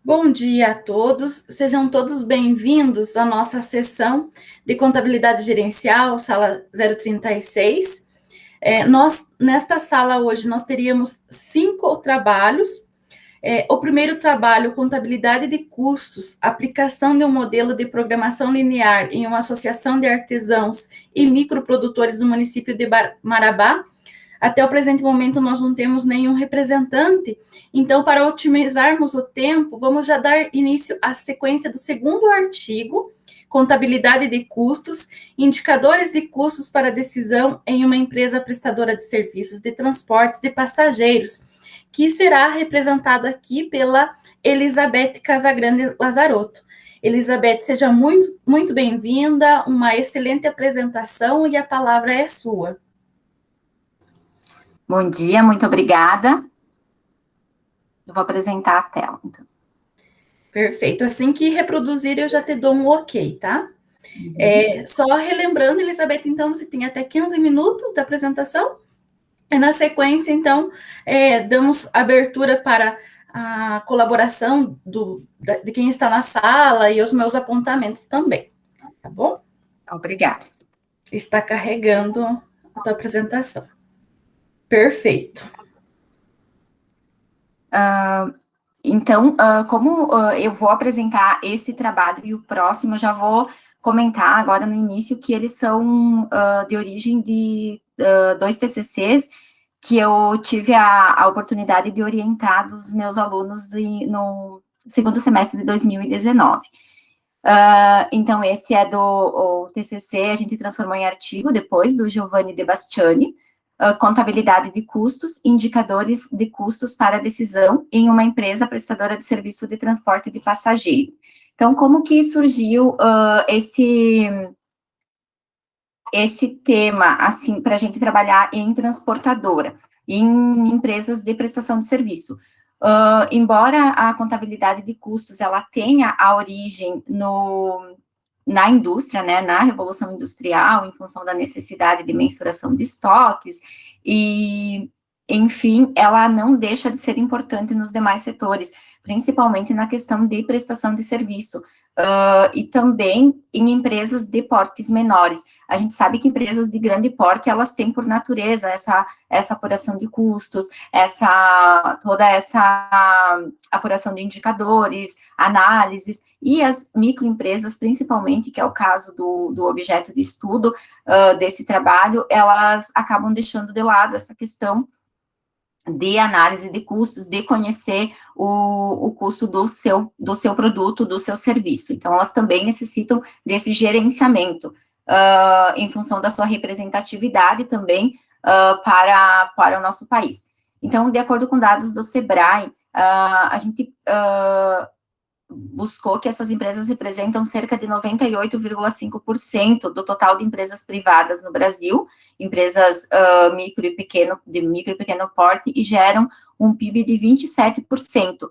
Bom dia a todos, sejam todos bem-vindos à nossa sessão de contabilidade gerencial, sala 036. Nesta sala hoje, nós teríamos 5 trabalhos. O primeiro trabalho, contabilidade de custos, aplicação de um modelo de programação linear em uma associação de artesãos e microprodutores do município de Marabá. Até o presente momento, nós não temos nenhum representante, então, para otimizarmos o tempo, vamos já dar início à sequência do segundo artigo, contabilidade de custos, indicadores de custos para decisão em uma empresa prestadora de serviços de transportes de passageiros, que será representado aqui pela Elizabeth Casagrande Lazarotto. Elizabeth, seja muito, muito bem-vinda, uma excelente apresentação e a palavra é sua. Bom dia, muito obrigada. Eu vou apresentar a tela, então. Perfeito. Assim que reproduzir, eu já te dou um ok, tá? Só relembrando, Elizabeth, então, você tem até 15 minutos da apresentação. E na sequência, então, damos abertura para a colaboração de quem está na sala e os meus apontamentos também, tá bom? Obrigada. Está carregando a tua apresentação. Perfeito. Então, como eu vou apresentar esse trabalho e o próximo, eu já vou comentar agora no início que eles são de origem de 2 TCCs que eu tive a oportunidade de orientar dos meus alunos no segundo semestre de 2019. Então, esse é do TCC, a gente transformou em artigo depois, do Giovanni De Bastiani, contabilidade de custos, indicadores de custos para decisão em uma empresa prestadora de serviço de transporte de passageiro. Então, como que surgiu esse tema, assim, para a gente trabalhar em transportadora, em empresas de prestação de serviço? Embora a contabilidade de custos, ela tenha a origem na indústria, né, na Revolução Industrial, em função da necessidade de mensuração de estoques, e, enfim, ela não deixa de ser importante nos demais setores, principalmente na questão de prestação de serviço, e também em empresas de portes menores. A gente sabe que empresas de grande porte, elas têm por natureza essa apuração de custos, toda essa apuração de indicadores, análises, e as microempresas, principalmente, que é o caso do objeto de estudo desse trabalho, elas acabam deixando de lado essa questão de análise de custos, de conhecer o custo do seu produto, do seu serviço. Então, elas também necessitam desse gerenciamento, em função da sua representatividade também para o nosso país. Então, de acordo com dados do SEBRAE, a gente buscou que essas empresas representam cerca de 98,5% do total de empresas privadas no Brasil, empresas de micro e pequeno porte, e geram um PIB de 27%,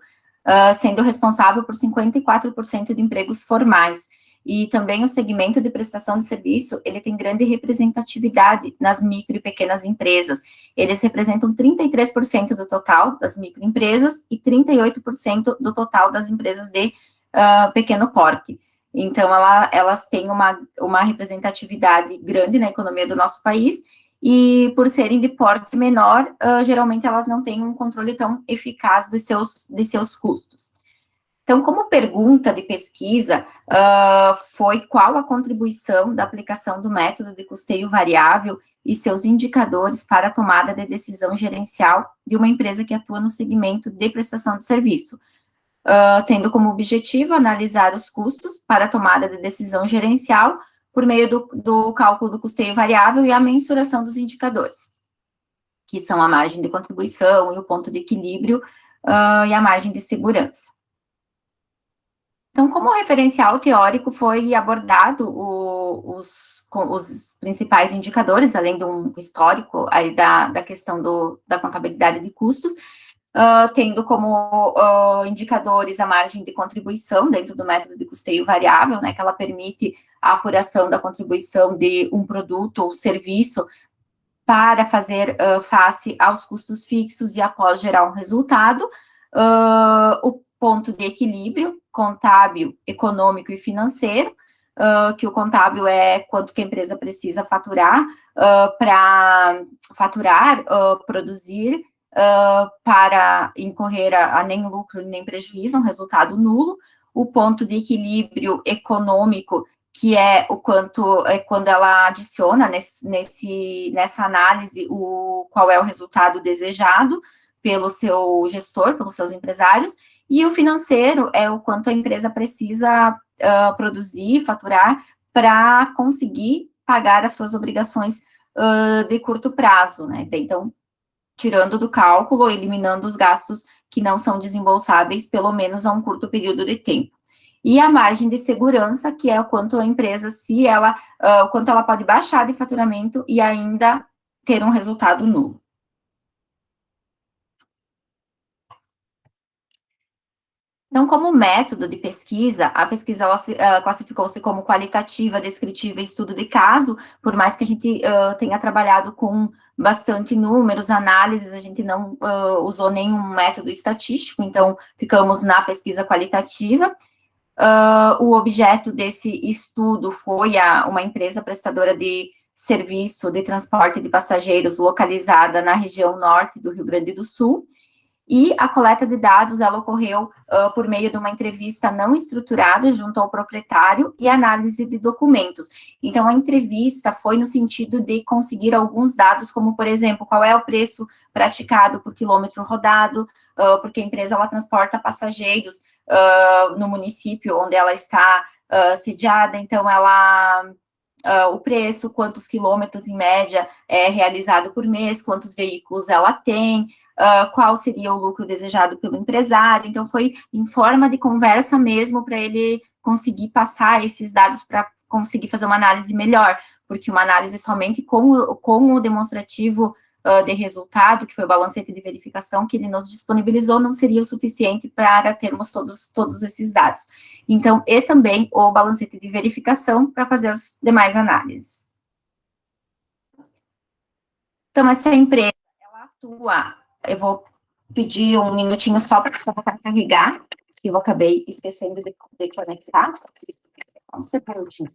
sendo responsável por 54% de empregos formais. E também o segmento de prestação de serviço, ele tem grande representatividade nas micro e pequenas empresas. Eles representam 33% do total das microempresas e 38% do total das empresas de pequeno porte. Então, elas têm uma representatividade grande na economia do nosso país, e por serem de porte menor, geralmente elas não têm um controle tão eficaz de seus custos. Então, como pergunta de pesquisa, foi qual a contribuição da aplicação do método de custeio variável e seus indicadores para a tomada de decisão gerencial de uma empresa que atua no segmento de prestação de serviço, tendo como objetivo analisar os custos para a tomada de decisão gerencial por meio do cálculo do custeio variável e a mensuração dos indicadores, que são a margem de contribuição e o ponto de equilíbrio e a margem de segurança. Então, como referencial teórico, foi abordado os principais indicadores, além de um histórico aí da questão da contabilidade de custos, tendo como indicadores a margem de contribuição dentro do método de custeio variável, né, que ela permite a apuração da contribuição de um produto ou serviço para fazer face aos custos fixos e após gerar um resultado. ponto de equilíbrio contábil, econômico e financeiro, que o contábil é quanto que a empresa precisa faturar para faturar, produzir, para incorrer a nem lucro nem prejuízo, um resultado nulo. O ponto de equilíbrio econômico, que é o quanto, é quando ela adiciona nessa análise qual é o resultado desejado pelo seu gestor, pelos seus empresários, e o financeiro é o quanto a empresa precisa produzir, faturar, para conseguir pagar as suas obrigações de curto prazo, né? Então, tirando do cálculo, eliminando os gastos que não são desembolsáveis, pelo menos a um curto período de tempo. E a margem de segurança, que é o quanto a empresa, o quanto ela pode baixar de faturamento e ainda ter um resultado nulo. Então, como método de pesquisa, a pesquisa classificou-se como qualitativa, descritiva e estudo de caso, por mais que a gente tenha trabalhado com bastante números, análises, a gente não usou nenhum método estatístico, então ficamos na pesquisa qualitativa. O objeto desse estudo foi uma empresa prestadora de serviço de transporte de passageiros localizada na região norte do Rio Grande do Sul, e a coleta de dados, ela ocorreu por meio de uma entrevista não estruturada junto ao proprietário e análise de documentos. Então, a entrevista foi no sentido de conseguir alguns dados, como, por exemplo, qual é o preço praticado por quilômetro rodado, porque a empresa, ela transporta passageiros no município onde ela está sediada, então, o preço, quantos quilômetros, em média, é realizado por mês, quantos veículos ela tem, qual seria o lucro desejado pelo empresário. Então, foi em forma de conversa mesmo, para ele conseguir passar esses dados para conseguir fazer uma análise melhor, porque uma análise somente com o demonstrativo de resultado, que foi o balancete de verificação que ele nos disponibilizou, não seria o suficiente para termos todos esses dados. Então, e também o balancete de verificação para fazer as demais análises. Então, essa empresa, ela atua. Eu vou pedir um minutinho só para carregar, que eu acabei esquecendo de conectar. Um segundinho.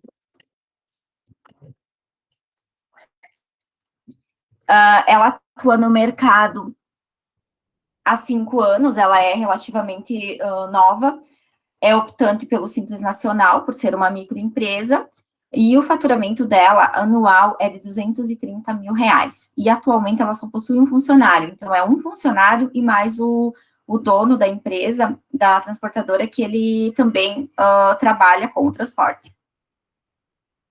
Ela atua no mercado há 5 anos, ela é relativamente nova, é optante pelo Simples Nacional, por ser uma microempresa, e o faturamento dela anual é de R$230 mil, e atualmente ela só possui um funcionário, então é um funcionário e mais o dono da empresa, da transportadora, que ele também trabalha com o transporte.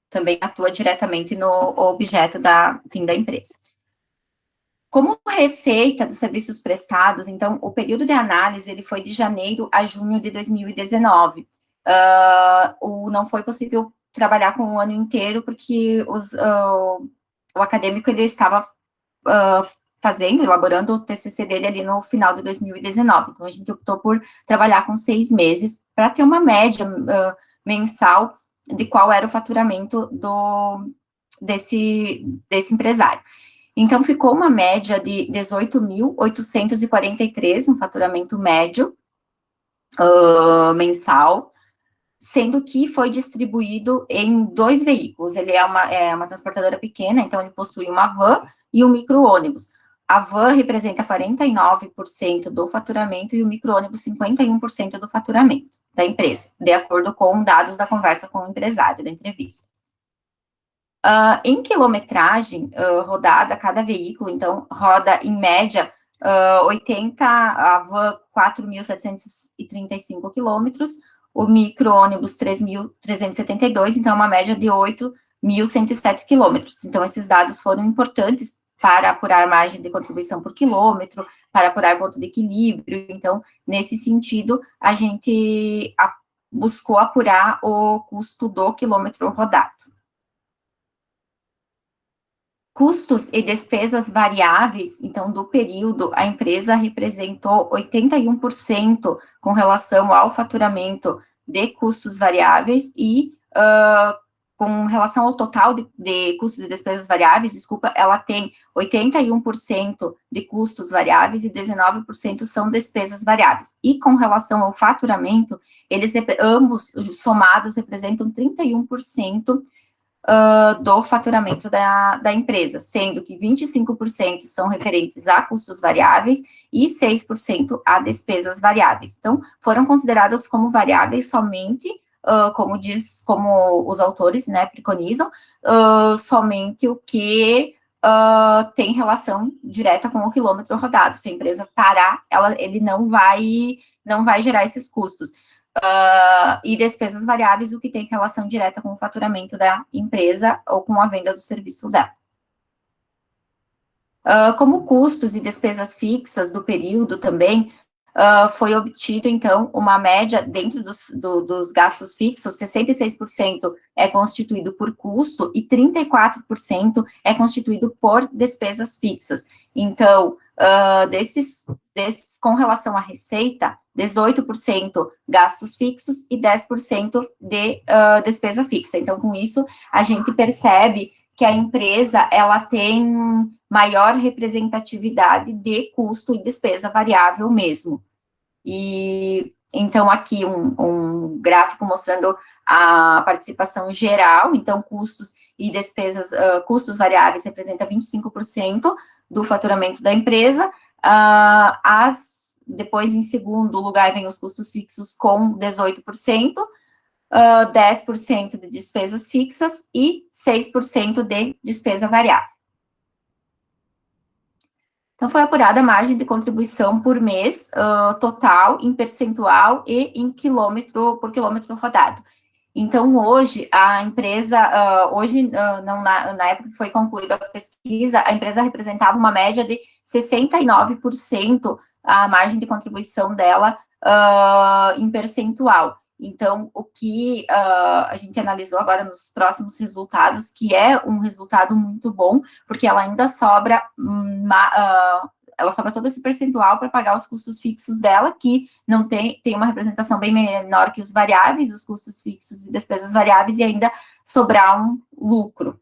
Também atua diretamente no objeto da empresa. Como receita dos serviços prestados, então, o período de análise, ele foi de janeiro a junho de 2019. Não foi possível trabalhar com o ano inteiro, porque o acadêmico, ele estava elaborando o TCC dele ali no final de 2019. Então, a gente optou por trabalhar com 6 meses, para ter uma média mensal de qual era o faturamento desse empresário. Então, ficou uma média de 18.843, um faturamento médio mensal, sendo que foi distribuído em 2 veículos. Ele é uma transportadora pequena, então ele possui uma van e um micro-ônibus. A van representa 49% do faturamento e o micro-ônibus 51% do faturamento da empresa, de acordo com dados da conversa com o empresário, da entrevista. Em quilometragem rodada, cada veículo, então, roda em média 80, a van 4.735 quilômetros, o micro-ônibus 3.372, então, uma média de 8.107 quilômetros. Então, esses dados foram importantes para apurar margem de contribuição por quilômetro, para apurar ponto de equilíbrio. Então, nesse sentido, a gente buscou apurar o custo do quilômetro rodado. Custos e despesas variáveis, então, do período, a empresa representou 81% com relação ao faturamento de custos variáveis e com relação ao total de custos e despesas variáveis, desculpa, ela tem 81% de custos variáveis e 19% são despesas variáveis. E com relação ao faturamento, eles ambos somados representam 31% do faturamento da empresa, sendo que 25% são referentes a custos variáveis e 6% a despesas variáveis. Então, foram considerados como variáveis somente, como os autores, né, preconizam, somente o que tem relação direta com o quilômetro rodado. Se a empresa parar, ele não vai gerar esses custos. E despesas variáveis, o que tem relação direta com o faturamento da empresa ou com a venda do serviço dela. Como custos e despesas fixas do período também, foi obtido, então, uma média dentro dos gastos fixos, 66% é constituído por custo e 34% é constituído por despesas fixas. Então, com relação à receita, 18% gastos fixos e 10% de despesa fixa. Então, com isso, a gente percebe que a empresa, ela tem maior representatividade de custo e despesa variável mesmo. E, então, aqui um gráfico mostrando a participação geral, então, custos e despesas, custos variáveis representa 25% do faturamento da empresa, depois, em segundo lugar, vem os custos fixos com 18%, 10% de despesas fixas e 6% de despesa variável. Então, foi apurada a margem de contribuição por mês, total, em percentual e em por quilômetro rodado. Então, hoje, a empresa, na época que foi concluída a pesquisa, a empresa representava uma média de 69% a margem de contribuição dela em percentual. Então, o que a gente analisou agora nos próximos resultados, que é um resultado muito bom, porque ela ainda sobra, ela sobra todo esse percentual para pagar os custos fixos dela, que não tem uma representação bem menor que os variáveis, os custos fixos e despesas variáveis, e ainda sobrar um lucro,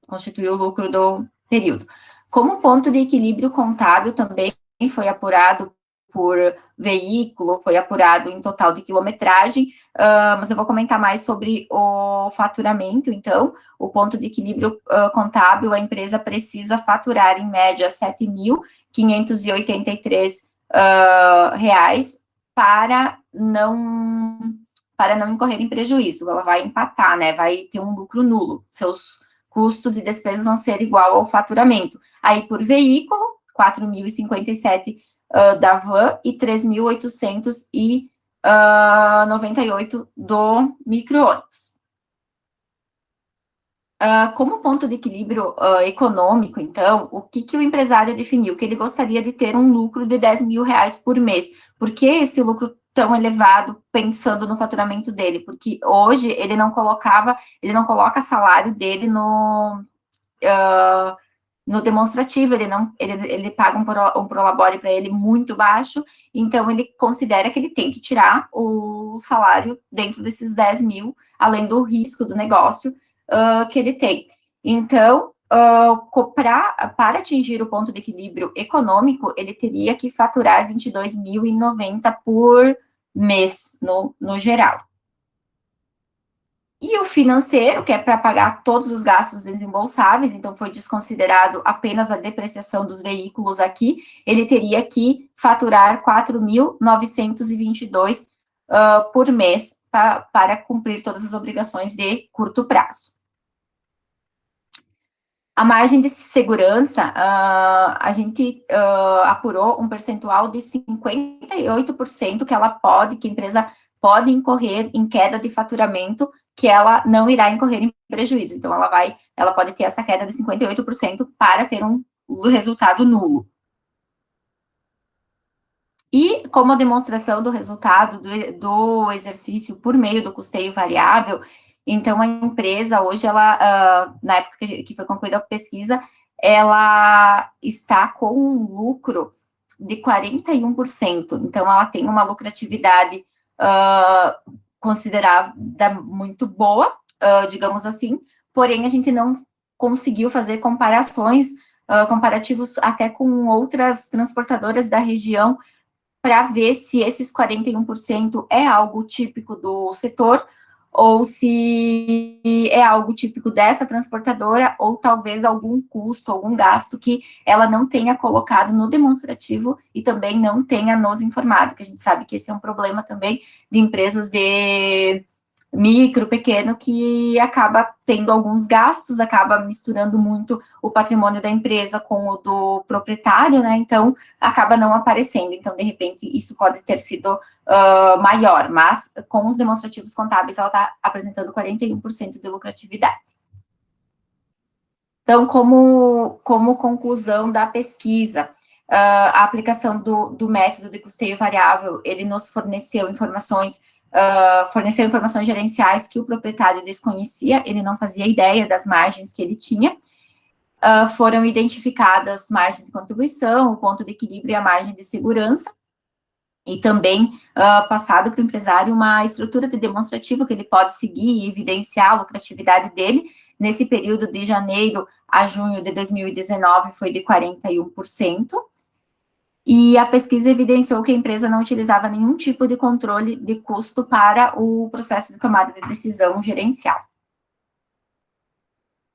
constituir o lucro do período. Como ponto de equilíbrio contábil também foi apurado por veículo, foi apurado em total de quilometragem, mas eu vou comentar mais sobre o faturamento. Então, o ponto de equilíbrio contábil, a empresa precisa faturar, em média, R$ 7.583 para não incorrer em prejuízo. Ela vai empatar, né, vai ter um lucro nulo, seus custos e despesas vão ser igual ao faturamento. Aí, por veículo, 4.057 da van e 3.898 do micro-ônibus. Como ponto de equilíbrio econômico, então, o que o empresário definiu? Que ele gostaria de ter um lucro de R$ 10.000 por mês. Por que esse lucro tão elevado, pensando no faturamento dele? Porque hoje ele não coloca salário dele no demonstrativo, ele paga um prolabore para ele muito baixo, então ele considera que ele tem que tirar o salário dentro desses 10 mil, além do risco do negócio que ele tem. Então, para atingir o ponto de equilíbrio econômico, ele teria que faturar 22.090 por mês, no geral. E o financeiro, que é para pagar todos os gastos desembolsáveis, então foi desconsiderado apenas a depreciação dos veículos aqui, ele teria que faturar 4.922 por mês para cumprir todas as obrigações de curto prazo. A margem de segurança, a gente apurou um percentual de 58% que a empresa pode incorrer em queda de faturamento, que ela não irá incorrer em prejuízo. Então, ela pode ter essa queda de 58% para ter um resultado nulo. E, como demonstração do resultado do exercício por meio do custeio variável, então, a empresa, hoje, na época que foi concluída a pesquisa, ela está com um lucro de 41%. Então, ela tem uma lucratividade considerada muito boa, digamos assim, porém a gente não conseguiu fazer comparativos até com outras transportadoras da região, para ver se esses 41% é algo típico do setor, ou se é algo típico dessa transportadora, ou talvez algum custo, algum gasto que ela não tenha colocado no demonstrativo e também não tenha nos informado, que a gente sabe que esse é um problema também de empresas de micro, pequeno, que acaba tendo alguns gastos, acaba misturando muito o patrimônio da empresa com o do proprietário, né? Então, acaba não aparecendo. Então, de repente, isso pode ter sido maior, mas com os demonstrativos contábeis, ela está apresentando 41% de lucratividade. Então, como conclusão da pesquisa, a aplicação do método de custeio variável, ele nos forneceu informações gerenciais que o proprietário desconhecia, ele não fazia ideia das margens que ele tinha. Foram identificadas margem de contribuição, o ponto de equilíbrio e a margem de segurança, e também passado para o empresário uma estrutura de demonstrativo que ele pode seguir e evidenciar a lucratividade dele. Nesse período de janeiro a junho de 2019 foi de 41%. E a pesquisa evidenciou que a empresa não utilizava nenhum tipo de controle de custo para o processo de tomada de decisão gerencial.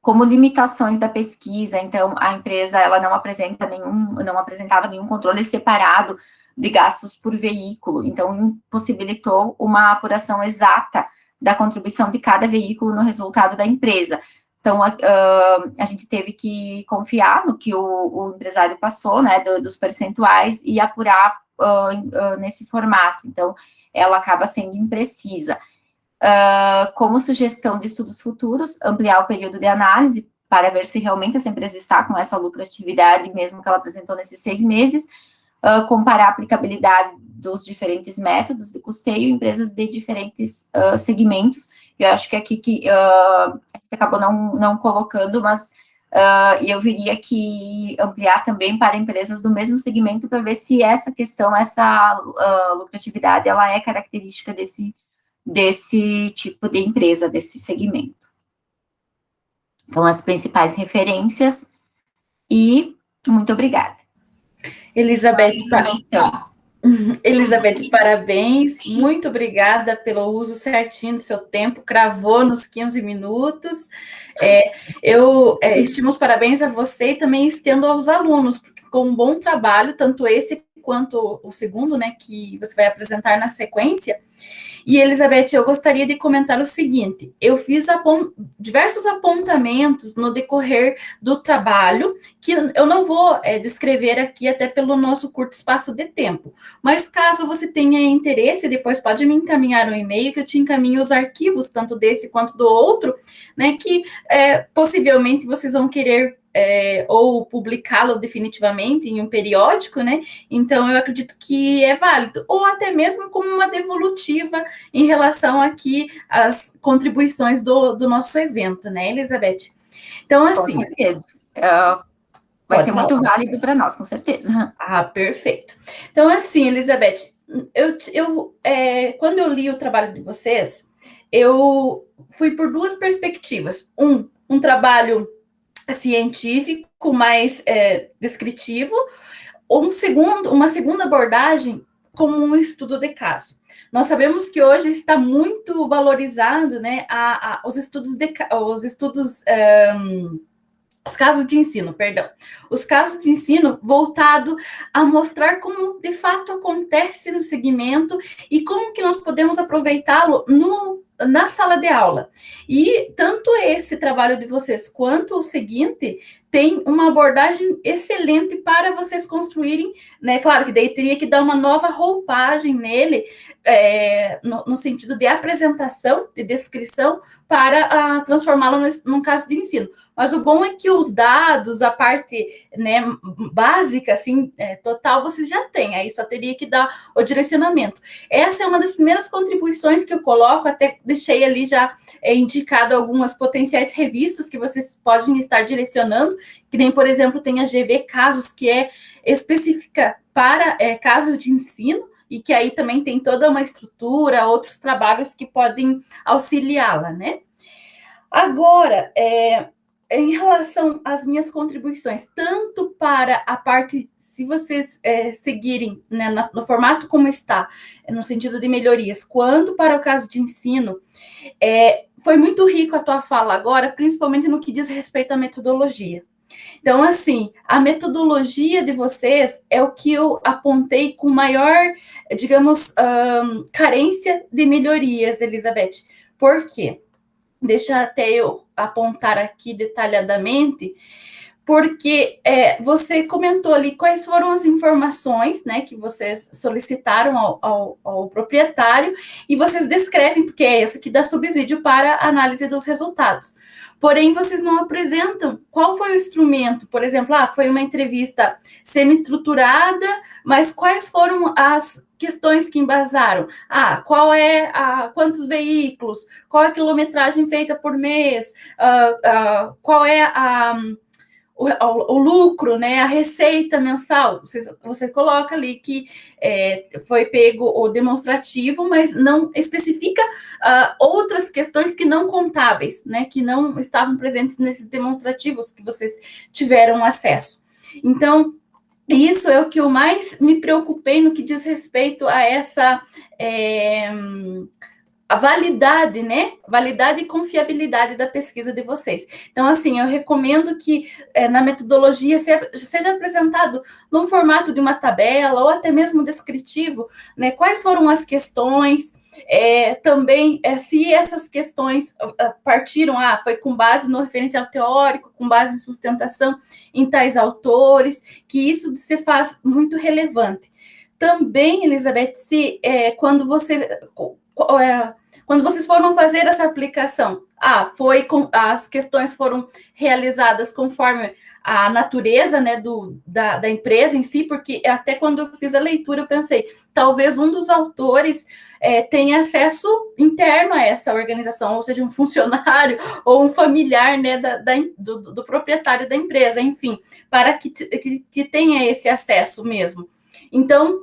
Como limitações da pesquisa, então, a empresa ela não apresentava nenhum controle separado de gastos por veículo, então impossibilitou uma apuração exata da contribuição de cada veículo no resultado da empresa. Então, a gente teve que confiar no que o empresário passou, né, dos percentuais, e apurar nesse formato. Então, ela acaba sendo imprecisa. Como sugestão de estudos futuros, ampliar o período de análise para ver se realmente essa empresa está com essa lucratividade, mesmo que ela apresentou nesses 6 meses, comparar a aplicabilidade dos diferentes métodos de custeio em empresas de diferentes segmentos. Eu acho que aqui que acabou não colocando, mas eu viria que ampliar também para empresas do mesmo segmento para ver se essa questão, essa lucratividade, ela é característica desse tipo de empresa, desse segmento. Então, as principais referências, e muito obrigada. Elizabeth, Elizabeth, parabéns, muito obrigada pelo uso certinho do seu tempo, cravou nos 15 minutos. Eu estimo os parabéns a você e também estendo aos alunos, porque com um bom trabalho, tanto esse quanto o segundo, né, que você vai apresentar na sequência. E, Elizabeth, eu gostaria de comentar o seguinte: eu fiz diversos apontamentos no decorrer do trabalho, que eu não vou descrever aqui, até pelo nosso curto espaço de tempo. Mas, caso você tenha interesse, depois pode me encaminhar um e-mail, que eu te encaminho os arquivos, tanto desse quanto do outro, né, que possivelmente vocês vão querer ou publicá-lo definitivamente em um periódico, né? Então, eu acredito que é válido, ou até mesmo como uma devolutiva em relação aqui às contribuições do nosso evento, né, Elizabeth? Então, assim... Com certeza. Vai ser muito válido para nós, com certeza. Ah, perfeito. Então, assim, Elizabeth, quando eu li o trabalho de vocês, eu fui por duas perspectivas. Um trabalho científico mais descritivo, uma segunda abordagem como um estudo de caso. Nós sabemos que hoje está muito valorizado, né, os casos de ensino, perdão. Os casos de ensino voltado a mostrar como de fato acontece no segmento e como que nós podemos aproveitá-lo na sala de aula. E tanto esse trabalho de vocês quanto o seguinte tem uma abordagem excelente para vocês construírem, né? Claro que daí teria que dar uma nova roupagem nele, no sentido de apresentação, de descrição, para transformá-lo num caso de ensino. Mas o bom é que os dados, a parte, né, básica, assim, total, vocês já têm, aí só teria que dar o direcionamento. Essa é uma das primeiras contribuições que eu coloco, até deixei ali já indicado algumas potenciais revistas que vocês podem estar direcionando, que nem, por exemplo, tem a GV Casos, que é específica para casos de ensino, e que aí também tem toda uma estrutura, outros trabalhos que podem auxiliá-la, né? Agora, em relação às minhas contribuições, tanto para a parte, se vocês seguirem, né, no formato como está, no sentido de melhorias, quanto para o caso de ensino, foi muito rico a tua fala agora, principalmente no que diz respeito à metodologia. Então, assim, a metodologia de vocês é o que eu apontei com maior, digamos, carência de melhorias, Elizabeth. Por quê? Deixa até eu apontar aqui detalhadamente, porque você comentou ali quais foram as informações, né, que vocês solicitaram ao proprietário, e vocês descrevem, porque é essa que dá subsídio para a análise dos resultados. Porém, vocês não apresentam qual foi o instrumento, por exemplo, foi uma entrevista semi-estruturada, mas quais foram as questões que embasaram? Quantos veículos? Qual é a quilometragem feita por mês? Qual é o lucro, né, a receita mensal? Você coloca ali que foi pego o demonstrativo, mas não especifica outras questões que não contábeis, né, que não estavam presentes nesses demonstrativos que vocês tiveram acesso. Então, isso é o que eu mais me preocupei no que diz respeito a essa a validade, né? Validade e confiabilidade da pesquisa de vocês. Então, assim, eu recomendo que na metodologia seja apresentado num formato de uma tabela ou até mesmo descritivo, né? Quais foram as questões, também se essas questões partiram, foi com base no referencial teórico, com base em sustentação em tais autores, que isso se faz muito relevante. Também, Elizabeth, quando vocês foram fazer essa aplicação, as questões foram realizadas conforme a natureza, né, da empresa em si, porque até quando eu fiz a leitura eu pensei, talvez um dos autores tenha acesso interno a essa organização, ou seja, um funcionário ou um familiar, né, do proprietário da empresa, enfim, para que tenha esse acesso mesmo. Então,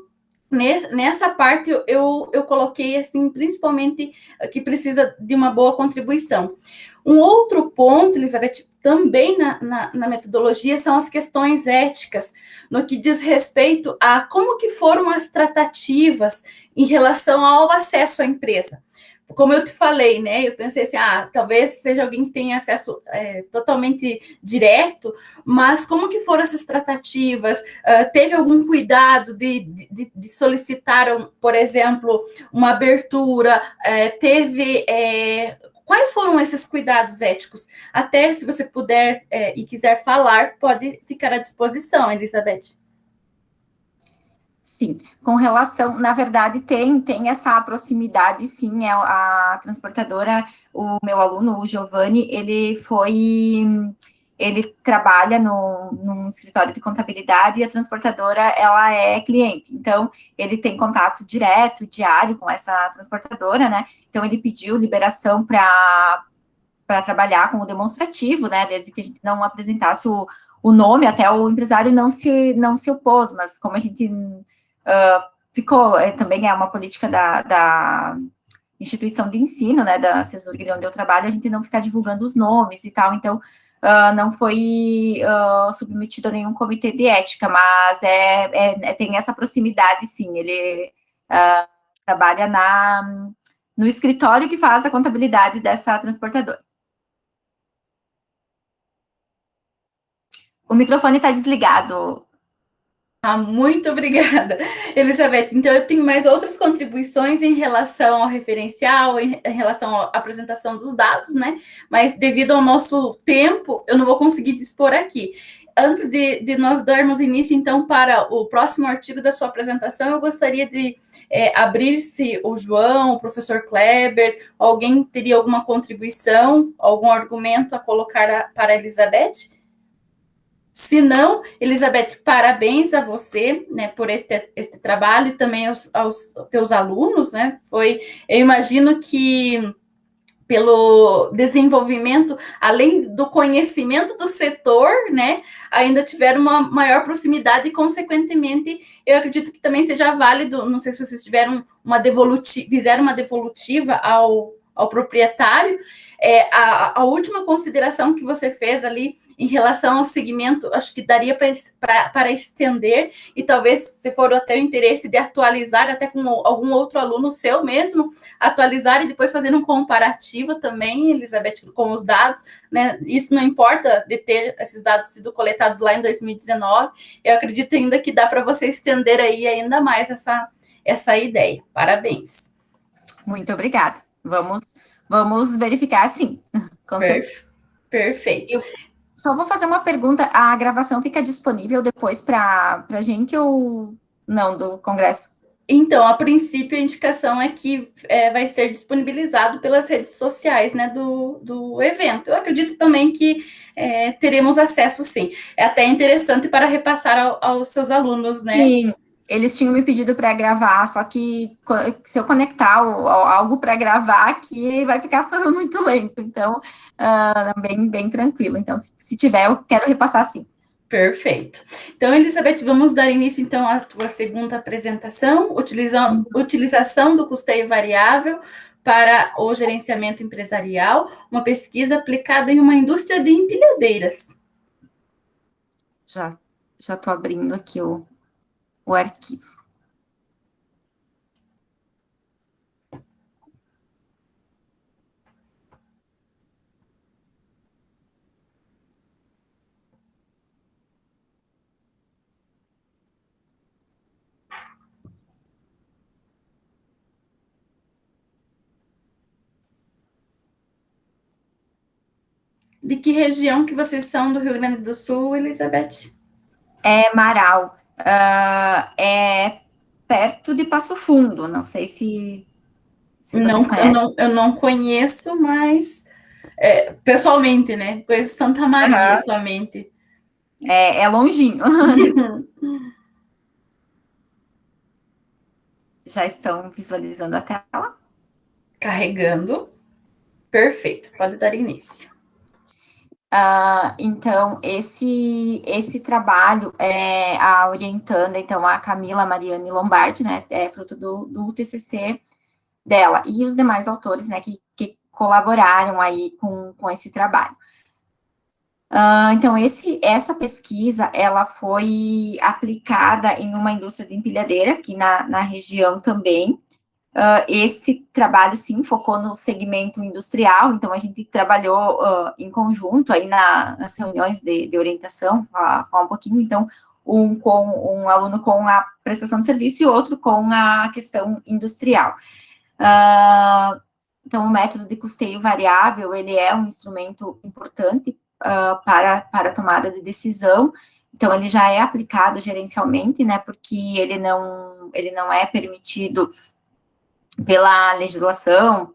nessa parte eu coloquei assim, principalmente que precisa de uma boa contribuição. Um outro ponto, Elizabeth, também na metodologia são as questões éticas, no que diz respeito a como que foram as tratativas em relação ao acesso à empresa. Como eu te falei, né? Eu pensei assim, talvez seja alguém que tenha acesso totalmente direto, mas como que foram essas tratativas? Teve algum cuidado de solicitar, por exemplo, uma abertura? Quais foram esses cuidados éticos? Até se você puder e quiser falar, pode ficar à disposição, Elizabeth. Sim, com relação, na verdade, tem essa proximidade, sim, a transportadora, o meu aluno, o Giovanni, ele trabalha num escritório de contabilidade e a transportadora, ela é cliente, então, ele tem contato direto, diário com essa transportadora, né, então ele pediu liberação para trabalhar com o demonstrativo, né, desde que a gente não apresentasse o nome, até o empresário não se opôs, mas como a gente ficou, também é uma política da instituição de ensino, né, da assessoria onde eu trabalho, a gente não ficar divulgando os nomes e tal, então não foi submetido a nenhum comitê de ética, mas tem essa proximidade, sim, ele trabalha no escritório que faz a contabilidade dessa transportadora. O microfone está desligado. Muito obrigada, Elizabeth. Então, eu tenho mais outras contribuições em relação ao referencial, em relação à apresentação dos dados, né? Mas, devido ao nosso tempo, eu não vou conseguir dispor aqui. Antes de nós darmos início, então, para o próximo artigo da sua apresentação, eu gostaria de abrir se o João, o professor Kleber, alguém teria alguma contribuição, algum argumento a colocar para a Elizabeth? Se não, Elizabeth, parabéns a você, né, por este trabalho e também aos teus alunos, né? Eu imagino que pelo desenvolvimento, além do conhecimento do setor, né, ainda tiveram uma maior proximidade e, consequentemente, eu acredito que também seja válido, não sei se vocês tiveram fizeram uma devolutiva ao ao proprietário. A última consideração que você fez ali em relação ao segmento, acho que daria para estender, e talvez, se for até o interesse de atualizar, até com algum outro aluno seu mesmo, atualizar e depois fazer um comparativo também, Elizabeth, com os dados, né? Isso não importa de ter esses dados sido coletados lá em 2019, eu acredito ainda que dá para você estender aí ainda mais essa ideia. Parabéns. Muito obrigada. Vamos verificar, sim. Com certeza. Perfeito. Eu só vou fazer uma pergunta. A gravação fica disponível depois para a gente ou não, do congresso? Então, a princípio, a indicação é que vai ser disponibilizado pelas redes sociais, né, do evento. Eu acredito também que teremos acesso, sim. É até interessante para repassar aos seus alunos, né? Sim, eles tinham me pedido para gravar, só que se eu conectar algo para gravar aqui, vai ficar falando muito lento. Então, bem tranquilo. Então, se tiver, eu quero repassar, sim. Perfeito. Então, Elizabeth, vamos dar início, então, à tua segunda apresentação, utilização do custeio variável para o gerenciamento empresarial, uma pesquisa aplicada em uma indústria de empilhadeiras. Já estou abrindo aqui o arquivo. De que região que vocês são do Rio Grande do Sul, Elizabeth? É Marau. É perto de Passo Fundo. Não sei se vocês conhecem. Eu não conheço, mas pessoalmente, né? Conheço Santa Maria somente. É longinho. Já estão visualizando a tela? Carregando. Perfeito, pode dar início. Então, esse trabalho a orientanda, então, a Camila Mariane Lombardi, né, é fruto do TCC dela, e os demais autores, né, que colaboraram aí com esse trabalho. Então, essa pesquisa, ela foi aplicada em uma indústria de empilhadeira, aqui na região também. Esse trabalho, sim, focou no segmento industrial, então a gente trabalhou em conjunto aí nas reuniões de orientação, falar um pouquinho, então, um aluno com a prestação de serviço e outro com a questão industrial. Então, o método de custeio variável, ele é um instrumento importante para a tomada de decisão, então, ele já é aplicado gerencialmente, né, porque ele não é permitido pela legislação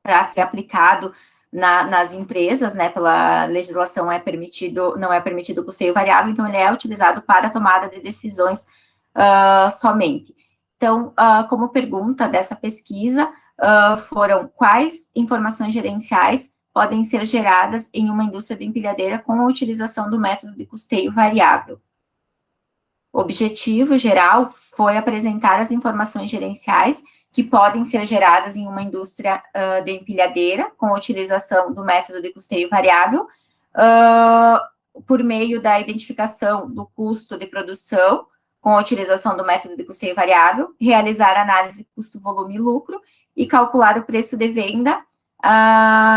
para ser aplicado nas empresas, né, pela legislação não é permitido o custeio variável, então ele é utilizado para a tomada de decisões somente. Então, como pergunta dessa pesquisa, foram quais informações gerenciais podem ser geradas em uma indústria de empilhadeira com a utilização do método de custeio variável? O objetivo geral foi apresentar as informações gerenciais que podem ser geradas em uma indústria de empilhadeira com a utilização do método de custeio variável, por meio da identificação do custo de produção com a utilização do método de custeio variável, realizar análise custo, volume e lucro e calcular o preço de venda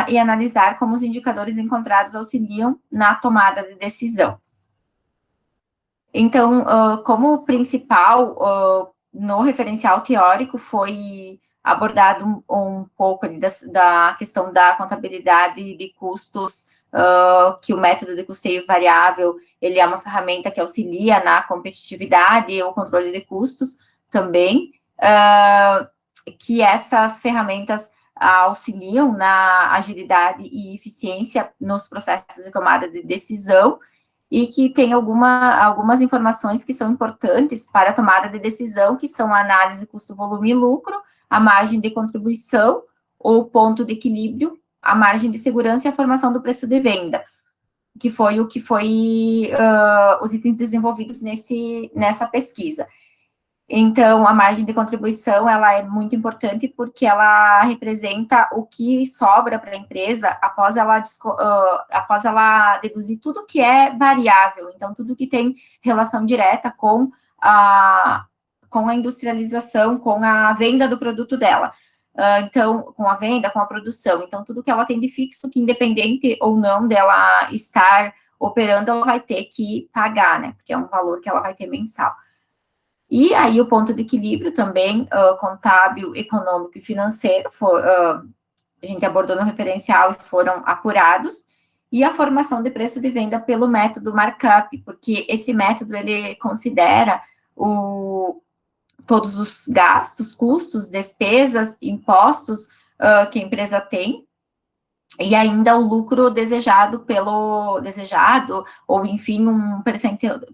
e analisar como os indicadores encontrados auxiliam na tomada de decisão. Então, como principal, no referencial teórico foi abordado um pouco da questão da contabilidade de custos, que o método de custeio variável, ele é uma ferramenta que auxilia na competitividade e o controle de custos também, que essas ferramentas auxiliam na agilidade e eficiência nos processos de tomada de decisão, e que tem algumas informações que são importantes para a tomada de decisão, que são a análise custo, volume e lucro, a margem de contribuição, o ponto de equilíbrio, a margem de segurança e a formação do preço de venda, que foi os itens desenvolvidos nessa pesquisa. Então, a margem de contribuição, ela é muito importante porque ela representa o que sobra para a empresa após ela deduzir tudo que é variável, então, tudo que tem relação direta com a industrialização, com a venda do produto dela. Então, com a venda, com a produção. Então, tudo que ela tem de fixo, que independente ou não dela estar operando, ela vai ter que pagar, né? Porque é um valor que ela vai ter mensal. E aí o ponto de equilíbrio também, contábil, econômico e financeiro, a gente abordou no referencial e foram apurados, e a formação de preço de venda pelo método markup, porque esse método, ele considera todos os gastos, custos, despesas, impostos que a empresa tem, e ainda o lucro desejado, ou enfim, um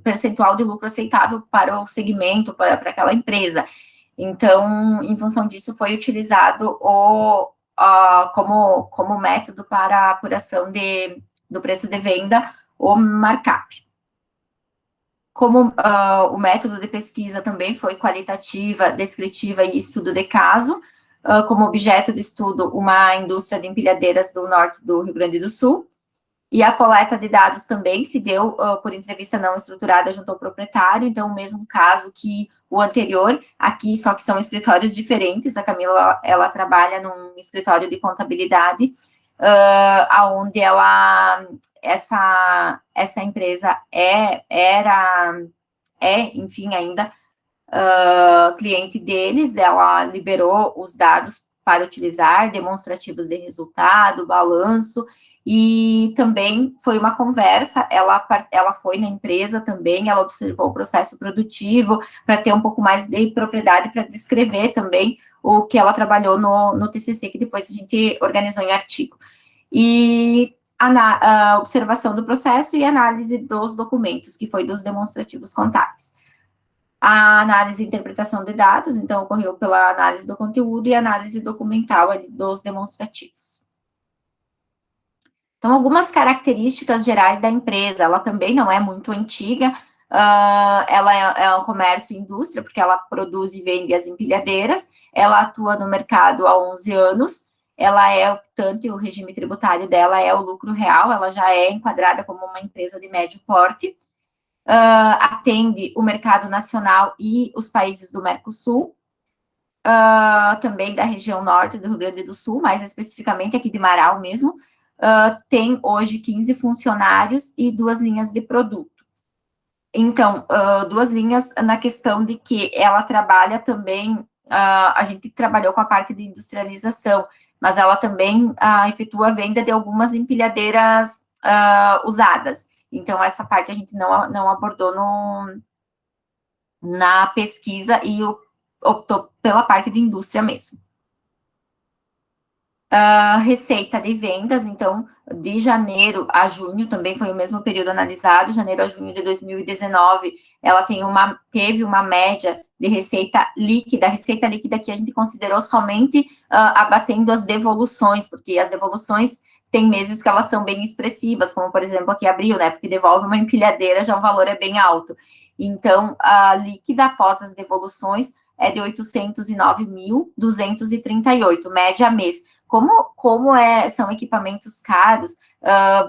percentual de lucro aceitável para o segmento, para aquela empresa. Então, em função disso, foi utilizado como método para a apuração do preço de venda, o markup. Como o método de pesquisa também foi qualitativa, descritiva e estudo de caso, como objeto de estudo uma indústria de empilhadeiras do norte do Rio Grande do Sul, e a coleta de dados também se deu por entrevista não estruturada junto ao proprietário, então o mesmo caso que o anterior, aqui só que são escritórios diferentes, a Camila, ela trabalha num escritório de contabilidade, aonde essa empresa enfim, ainda cliente deles, ela liberou os dados para utilizar, demonstrativos de resultado, balanço, e também foi uma conversa, ela foi na empresa também, ela observou o processo produtivo, para ter um pouco mais de propriedade, para descrever também o que ela trabalhou no TCC, que depois a gente organizou em artigo. E a observação do processo e análise dos documentos, que foi dos demonstrativos contábeis. A análise e interpretação de dados, então, ocorreu pela análise do conteúdo e análise documental dos demonstrativos. Então, algumas características gerais da empresa, ela também não é muito antiga, ela é um comércio e indústria, porque ela produz e vende as empilhadeiras, ela atua no mercado há 11 anos, ela é optante, o regime tributário dela é o lucro real, ela já é enquadrada como uma empresa de médio porte, atende o mercado nacional e os países do Mercosul, também da região norte do Rio Grande do Sul, mais especificamente aqui de Marau mesmo, tem hoje 15 funcionários e 2 linhas de produto. Então, 2 linhas na questão de que ela trabalha também, a gente trabalhou com a parte de industrialização, mas ela também efetua a venda de algumas empilhadeiras usadas. Então, essa parte a gente não abordou na pesquisa e optou pela parte de indústria mesmo. Receita de vendas, então, de janeiro a junho, também foi o mesmo período analisado, janeiro a junho de 2019, ela teve uma média de receita líquida que a gente considerou somente abatendo as devoluções, porque as devoluções tem meses que elas são bem expressivas, como, por exemplo, aqui abril, né, porque devolve uma empilhadeira, já o valor é bem alto. Então, a líquida após as devoluções é de 809.238, média mês. Como são equipamentos caros,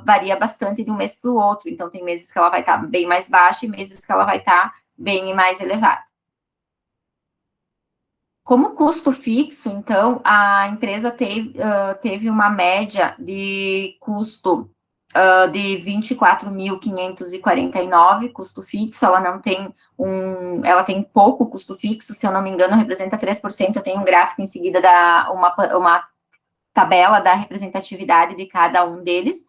varia bastante de um mês para o outro. Então, tem meses que ela vai estar bem mais baixa e meses que ela vai estar bem mais elevada. Como custo fixo, então, a empresa teve uma média de custo de 24.549, custo fixo, ela tem pouco custo fixo, se eu não me engano, representa 3%, eu tenho um gráfico em seguida, uma tabela da representatividade de cada um deles.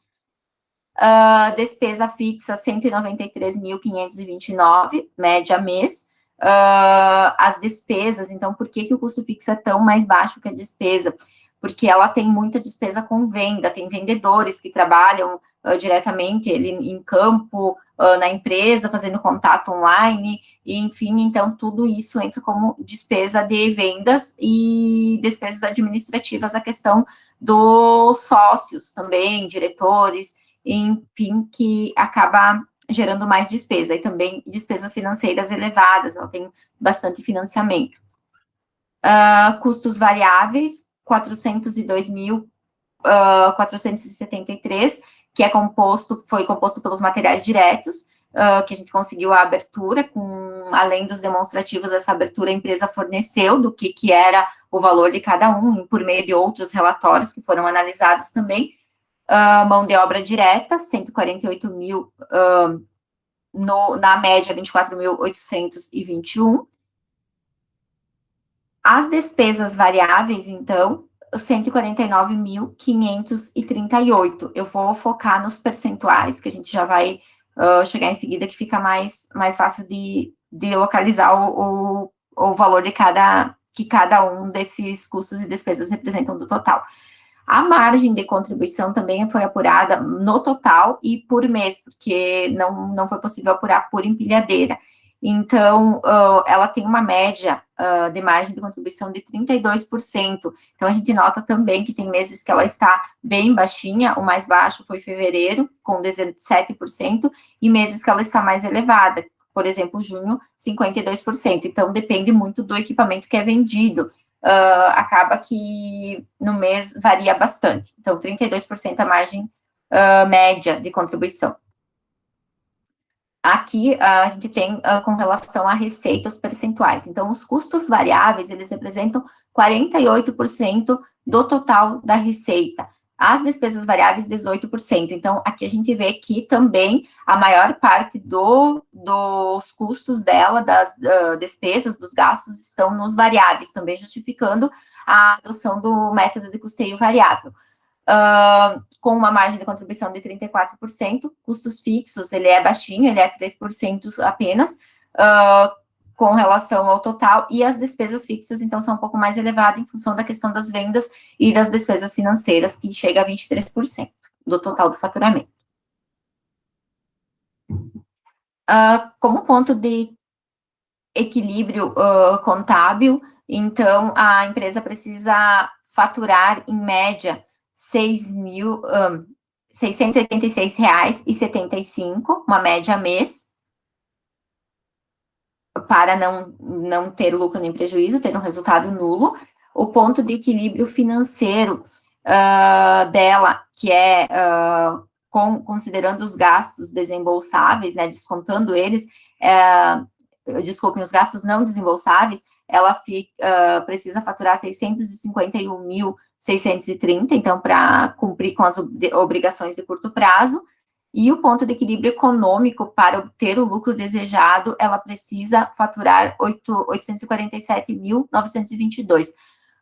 Despesa fixa, 193.529, média mês. As despesas, então, por que o custo fixo é tão mais baixo que a despesa? Porque ela tem muita despesa com venda, tem vendedores que trabalham diretamente em campo, na empresa, fazendo contato online, e, enfim, então, tudo isso entra como despesa de vendas e despesas administrativas, a questão dos sócios também, diretores, enfim, que acaba gerando mais despesa, e também despesas financeiras elevadas, ela tem bastante financiamento. Custos variáveis, 402.473, que foi composto pelos materiais diretos, que a gente conseguiu a abertura, além dos demonstrativos dessa abertura, a empresa forneceu do que era o valor de cada um, por meio de outros relatórios que foram analisados também. Mão de obra direta, 148 mil, na média, 24.821. As despesas variáveis, então, 149.538. Eu vou focar nos percentuais, que a gente já vai chegar em seguida, que fica mais fácil de localizar o valor que cada um desses custos e despesas representam do total. A margem de contribuição também foi apurada no total e por mês, porque não foi possível apurar por empilhadeira. Então, ela tem uma média de margem de contribuição de 32%. Então, a gente nota também que tem meses que ela está bem baixinha, o mais baixo foi fevereiro, com 17%, e meses que ela está mais elevada, por exemplo, junho, 52%. Então, depende muito do equipamento que é vendido. Acaba que no mês varia bastante. Então, 32% a margem média de contribuição. Aqui, a gente tem com relação à receita, os percentuais. Então, os custos variáveis, eles representam 48% do total da receita. As despesas variáveis, 18%. Então, aqui a gente vê que também a maior parte dos custos dela, das despesas, dos gastos, estão nos variáveis, também justificando a adoção do método de custeio variável. Com uma margem de contribuição de 34%, custos fixos, ele é baixinho, ele é 3% apenas, com relação ao total, e as despesas fixas, então, são um pouco mais elevadas em função da questão das vendas e das despesas financeiras, que chega a 23% do total do faturamento. Como ponto de equilíbrio contábil, então, a empresa precisa faturar, em média, R$ 686,75, uma média mês, para não ter lucro nem prejuízo, ter um resultado nulo. O ponto de equilíbrio financeiro dela, que é considerando os gastos desembolsáveis, né, descontando eles, desculpem, os gastos não desembolsáveis, ela precisa faturar 651.630, então, para cumprir com as obrigações de curto prazo. E o ponto de equilíbrio econômico, para obter o lucro desejado, ela precisa faturar 847.922.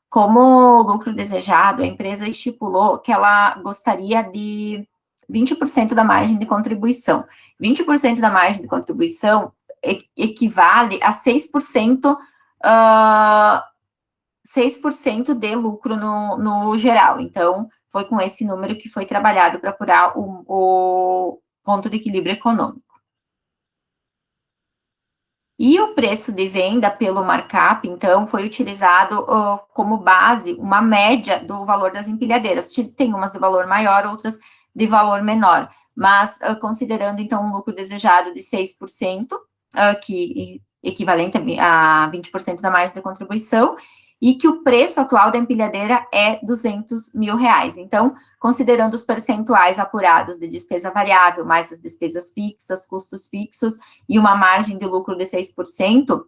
Como lucro desejado, a empresa estipulou que ela gostaria de 20% da margem de contribuição. 20% da margem de contribuição equivale a 6%, 6% de lucro no geral. Então, foi com esse número que foi trabalhado para apurar o ponto de equilíbrio econômico. E o preço de venda pelo markup, então, foi utilizado como base uma média do valor das empilhadeiras. Tem umas de valor maior, outras de valor menor. Mas, considerando, então, um lucro desejado de 6%, que equivalente a 20% da margem de contribuição, e que o preço atual da empilhadeira é R$200 mil. Então, considerando os percentuais apurados de despesa variável, mais as despesas fixas, custos fixos, e uma margem de lucro de 6%,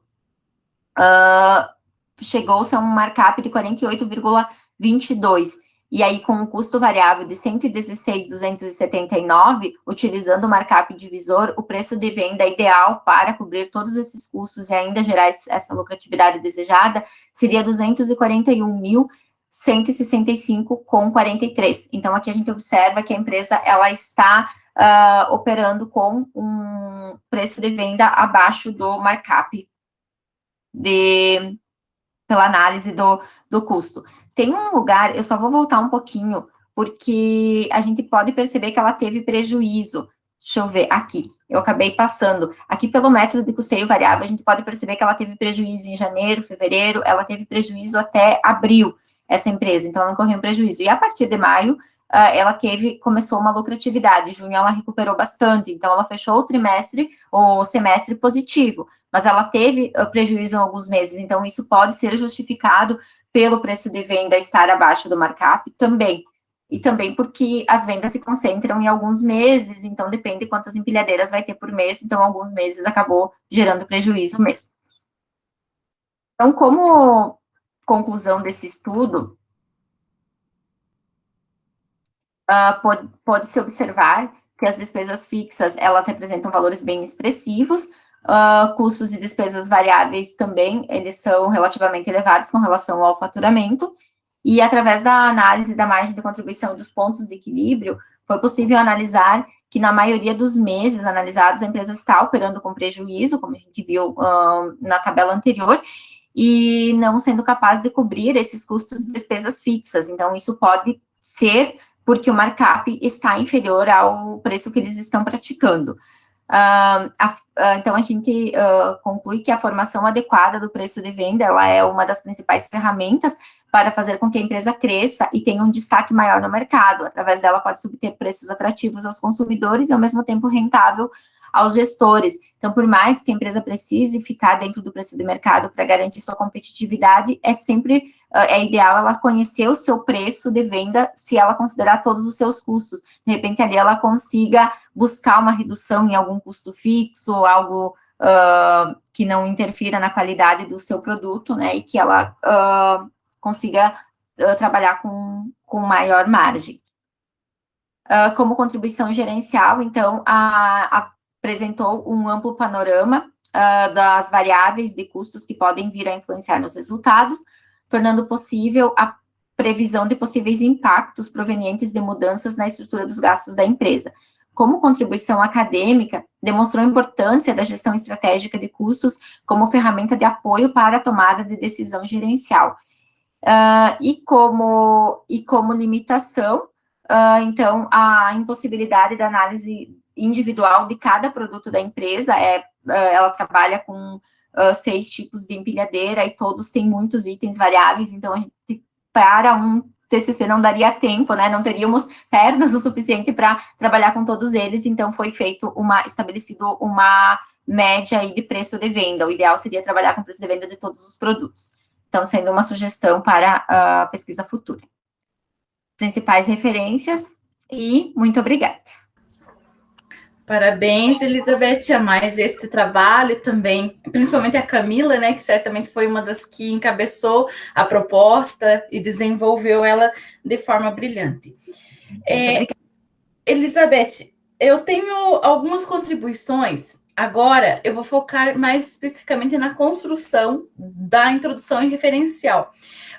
chegou-se a um markup de 48,22%. E aí, com um custo variável de 116.279, utilizando o markup divisor, o preço de venda ideal para cobrir todos esses custos e ainda gerar essa lucratividade desejada seria 241.165,43. Então, aqui a gente observa que a empresa ela está operando com um preço de venda abaixo do markup pela análise do custo. Tem um lugar, eu só vou voltar um pouquinho, porque a gente pode perceber que ela teve prejuízo. Deixa eu ver, aqui, eu acabei passando. Aqui, pelo método de custeio variável, a gente pode perceber que ela teve prejuízo em janeiro, fevereiro, ela teve prejuízo até abril, essa empresa, então ela não correu prejuízo. E a partir de maio, ela começou uma lucratividade. Em junho ela recuperou bastante, então ela fechou o semestre positivo, mas ela teve prejuízo em alguns meses, então isso pode ser justificado pelo preço de venda estar abaixo do markup também. E também porque as vendas se concentram em alguns meses, então depende quantas empilhadeiras vai ter por mês, então alguns meses acabou gerando prejuízo mesmo. Então, como conclusão desse estudo, pode-se observar que as despesas fixas, elas representam valores bem expressivos, custos e despesas variáveis também, eles são relativamente elevados com relação ao faturamento, e através da análise da margem de contribuição dos pontos de equilíbrio, foi possível analisar que na maioria dos meses analisados, a empresa está operando com prejuízo, como a gente viu na tabela anterior, e não sendo capaz de cobrir esses custos e despesas fixas. Então, isso pode ser porque o markup está inferior ao preço que eles estão praticando. Então, a gente conclui que a formação adequada do preço de venda, ela é uma das principais ferramentas para fazer com que a empresa cresça e tenha um destaque maior no mercado. Através dela, pode-se obter preços atrativos aos consumidores e, ao mesmo tempo, rentável aos gestores. Então, por mais que a empresa precise ficar dentro do preço de mercado para garantir sua competitividade, é ideal ela conhecer o seu preço de venda se ela considerar todos os seus custos. De repente, ali ela consiga buscar uma redução em algum custo fixo, algo que não interfira na qualidade do seu produto, né, e que ela consiga trabalhar com maior margem. Como contribuição gerencial, então, apresentou um amplo panorama das variáveis de custos que podem vir a influenciar nos resultados, tornando possível a previsão de possíveis impactos provenientes de mudanças na estrutura dos gastos da empresa. Como contribuição acadêmica, demonstrou a importância da gestão estratégica de custos como ferramenta de apoio para a tomada de decisão gerencial. E como limitação, então, a impossibilidade da análise individual de cada produto da empresa, ela trabalha com 6 tipos de empilhadeira e todos têm muitos itens variáveis, então, para um TCC não daria tempo, né, não teríamos pernas o suficiente para trabalhar com todos eles, então foi estabelecido uma média aí de preço de venda. O ideal seria trabalhar com preço de venda de todos os produtos. Então, sendo uma sugestão para a pesquisa futura. Principais referências e muito obrigada. Parabéns, Elizabeth, a mais este trabalho também, principalmente a Camila, né, que certamente foi uma das que encabeçou a proposta e desenvolveu ela de forma brilhante. Elizabeth, eu tenho algumas contribuições. Agora, eu vou focar mais especificamente na construção da introdução e referencial.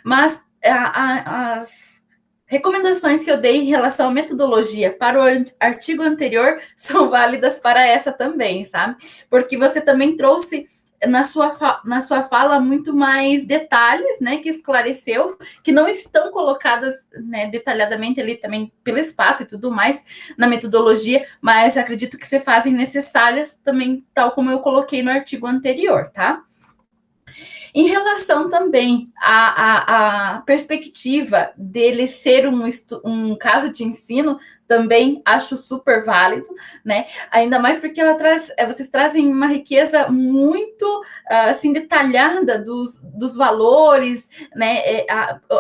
Mas as recomendações que eu dei em relação à metodologia para o artigo anterior são válidas para essa também, sabe? Porque você também trouxe na sua fala muito mais detalhes, né, que esclareceu, que não estão colocadas, né, detalhadamente ali também pelo espaço e tudo mais na metodologia, mas acredito que se fazem necessárias também, tal como eu coloquei no artigo anterior, tá? Em relação também à perspectiva dele ser um caso de ensino, também acho super válido, né? Ainda mais porque vocês trazem uma riqueza muito assim detalhada dos valores, né?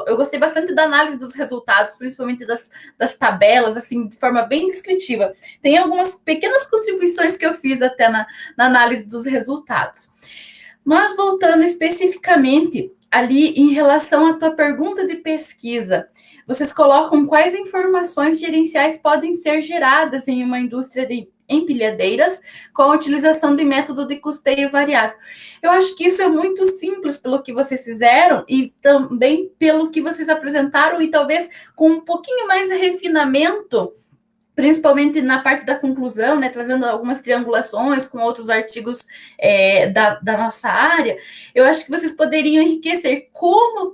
Eu gostei bastante da análise dos resultados, principalmente das tabelas, assim, de forma bem descritiva. Tem algumas pequenas contribuições que eu fiz até na análise dos resultados. Mas voltando especificamente ali em relação à tua pergunta de pesquisa, vocês colocam quais informações gerenciais podem ser geradas em uma indústria de empilhadeiras com a utilização de método de custeio variável. Eu acho que isso é muito simples pelo que vocês fizeram e também pelo que vocês apresentaram e talvez com um pouquinho mais de refinamento, principalmente na parte da conclusão, né, trazendo algumas triangulações com outros artigos da nossa área, eu acho que vocês poderiam enriquecer como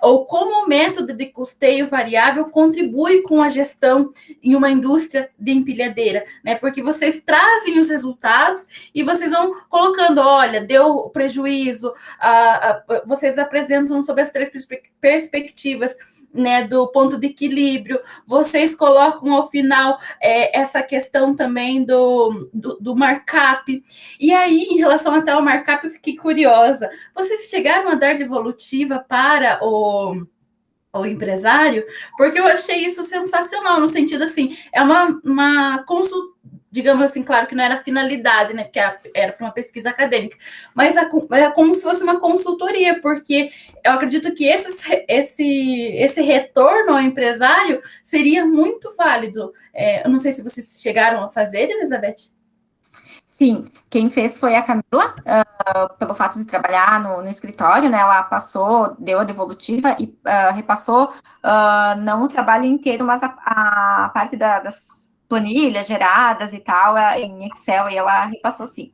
o método de custeio variável contribui com a gestão em uma indústria de empilhadeira, né, porque vocês trazem os resultados e vocês vão colocando, olha, deu prejuízo, vocês apresentam sobre as 3 perspectivas né, do ponto de equilíbrio, vocês colocam ao final essa questão também do markup. E aí, em relação até ao markup, eu fiquei curiosa. Vocês chegaram a dar devolutiva para o empresário? Porque eu achei isso sensacional, no sentido assim, é uma consulta, digamos assim, claro que não era a finalidade, né, porque era para uma pesquisa acadêmica, mas é como se fosse uma consultoria, porque eu acredito que esse retorno ao empresário seria muito válido. Eu não sei se vocês chegaram a fazer, Elizabeth. Sim, quem fez foi a Camila, pelo fato de trabalhar no escritório, né, ela passou, deu a devolutiva e repassou, não o trabalho inteiro, mas a parte das planilhas geradas e tal, em Excel, e ela repassou sim.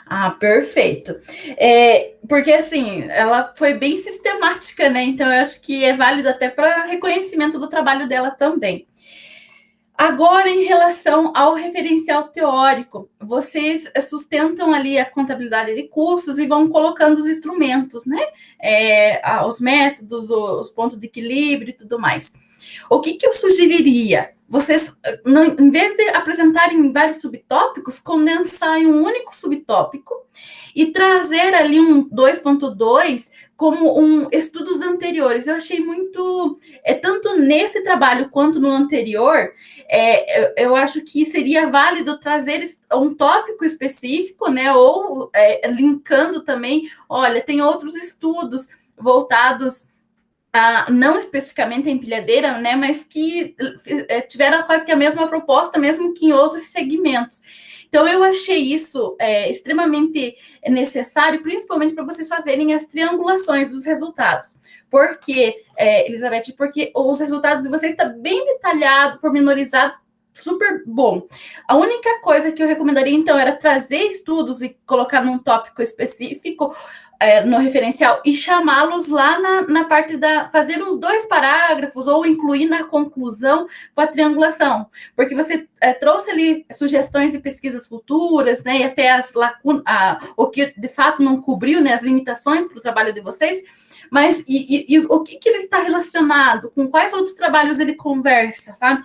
Ah, perfeito. Porque assim, ela foi bem sistemática, né? Então eu acho que é válido até para reconhecimento do trabalho dela também. Agora, em relação ao referencial teórico, vocês sustentam ali a contabilidade de custos e vão colocando os instrumentos, né? Os métodos, os pontos de equilíbrio e tudo mais. O que eu sugeriria? Vocês, em vez de apresentarem vários subtópicos, condensar em um único subtópico e trazer ali um 2.2 como estudos anteriores. Eu achei muito, tanto nesse trabalho quanto no anterior, eu acho que seria válido trazer um tópico específico, né, ou linkando também, olha, tem outros estudos voltados não especificamente a empilhadeira, né, mas que tiveram quase que a mesma proposta, mesmo que em outros segmentos. Então, eu achei isso extremamente necessário, principalmente para vocês fazerem as triangulações dos resultados. Por quê, Elizabeth? Porque os resultados de vocês estão bem detalhado, pormenorizado, super bom. A única coisa que eu recomendaria, então, era trazer estudos e colocar num tópico específico, no referencial, e chamá-los lá na parte fazer uns 2 parágrafos, ou incluir na conclusão com a triangulação, porque você trouxe ali sugestões de pesquisas futuras, né, e até as lacunas, o que de fato não cobriu, né, as limitações para o trabalho de vocês, mas e o que ele está relacionado, com quais outros trabalhos ele conversa, sabe?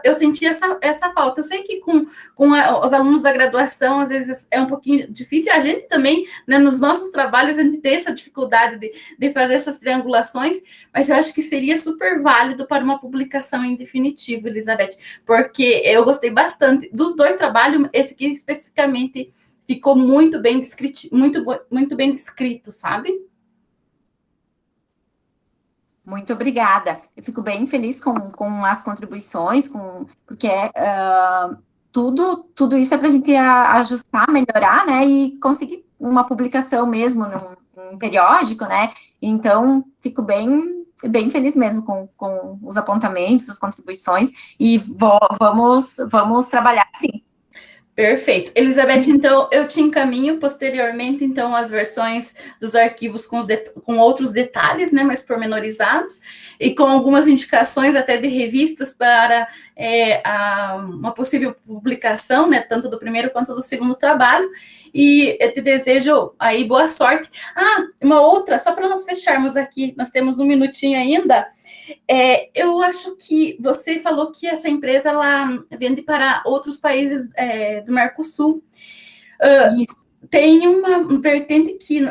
Eu senti essa falta. Eu sei que com os alunos da graduação, às vezes é um pouquinho difícil, a gente também, né, nos nossos trabalhos, a gente tem essa dificuldade de fazer essas triangulações, mas eu acho que seria super válido para uma publicação em definitivo, Elizabeth, porque eu gostei bastante dos 2 trabalhos, esse aqui especificamente ficou muito bem descrito, muito bem descrito, sabe? Muito obrigada. Eu fico bem feliz com as contribuições, porque tudo isso é para a gente ajustar, melhorar, né? E conseguir uma publicação mesmo num periódico, né? Então, fico bem feliz mesmo com os apontamentos, as contribuições, e vamos trabalhar sim. Perfeito. Elizabeth, então, eu te encaminho posteriormente, então, as versões dos arquivos com outros detalhes, né, mais pormenorizados, e com algumas indicações até de revistas para uma possível publicação, né, tanto do primeiro quanto do segundo trabalho, e eu te desejo aí boa sorte. Uma outra, só para nós fecharmos aqui, nós temos um minutinho ainda. Eu acho que você falou que essa empresa ela vende para outros países do Mercosul. Isso. Tem uma vertente que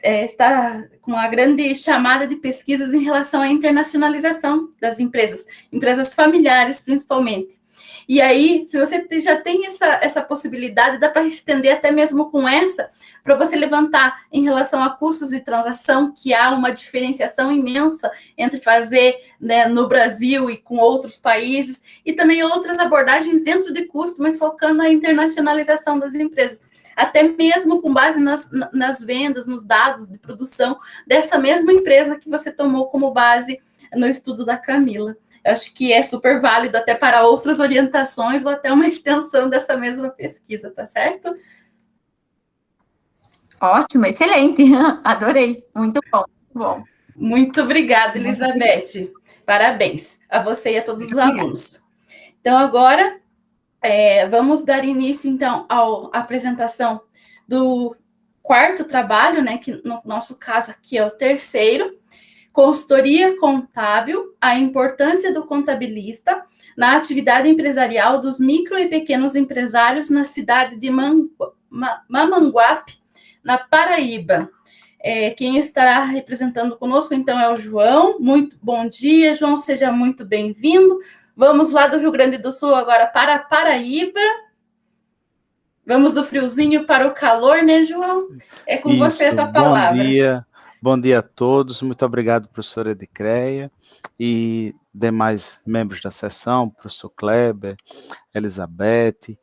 está com uma grande chamada de pesquisas em relação à internacionalização das empresas familiares, principalmente. E aí, se você já tem essa possibilidade, dá para estender até mesmo com essa, para você levantar em relação a custos de transação, que há uma diferenciação imensa entre fazer, né, no Brasil e com outros países, e também outras abordagens dentro de custo, mas focando na internacionalização das empresas. Até mesmo com base nas vendas, nos dados de produção dessa mesma empresa que você tomou como base no estudo da Camila. Eu acho que é super válido até para outras orientações ou até uma extensão dessa mesma pesquisa, tá certo? Ótimo, excelente. Adorei. Muito bom, muito bom. Muito obrigada, Elizabeth. Parabéns a você e a todos os alunos. Então, agora, vamos dar início, então, à apresentação do 4º trabalho, né, que no nosso caso aqui é o 3º, Consultoria contábil, a importância do contabilista na atividade empresarial dos micro e pequenos empresários na cidade de Mamanguape, na Paraíba. Quem estará representando conosco, então, é o João. Muito bom dia, João, seja muito bem-vindo. Vamos lá do Rio Grande do Sul agora para Paraíba. Vamos do friozinho para o calor, né, João? É com você essa palavra. Bom dia a todos. Muito obrigado, professora Edicreia e demais membros da sessão, professor Kleber, Elizabeth.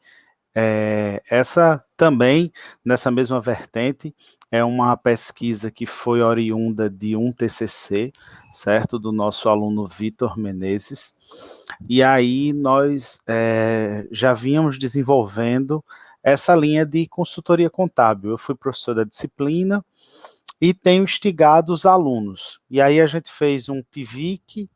Essa também, nessa mesma vertente, é uma pesquisa que foi oriunda de um TCC, certo? Do nosso aluno Vitor Menezes. E aí nós já vínhamos desenvolvendo essa linha de consultoria contábil. Eu fui professor da disciplina e tenho instigado os alunos. E aí a gente fez um PIVIC,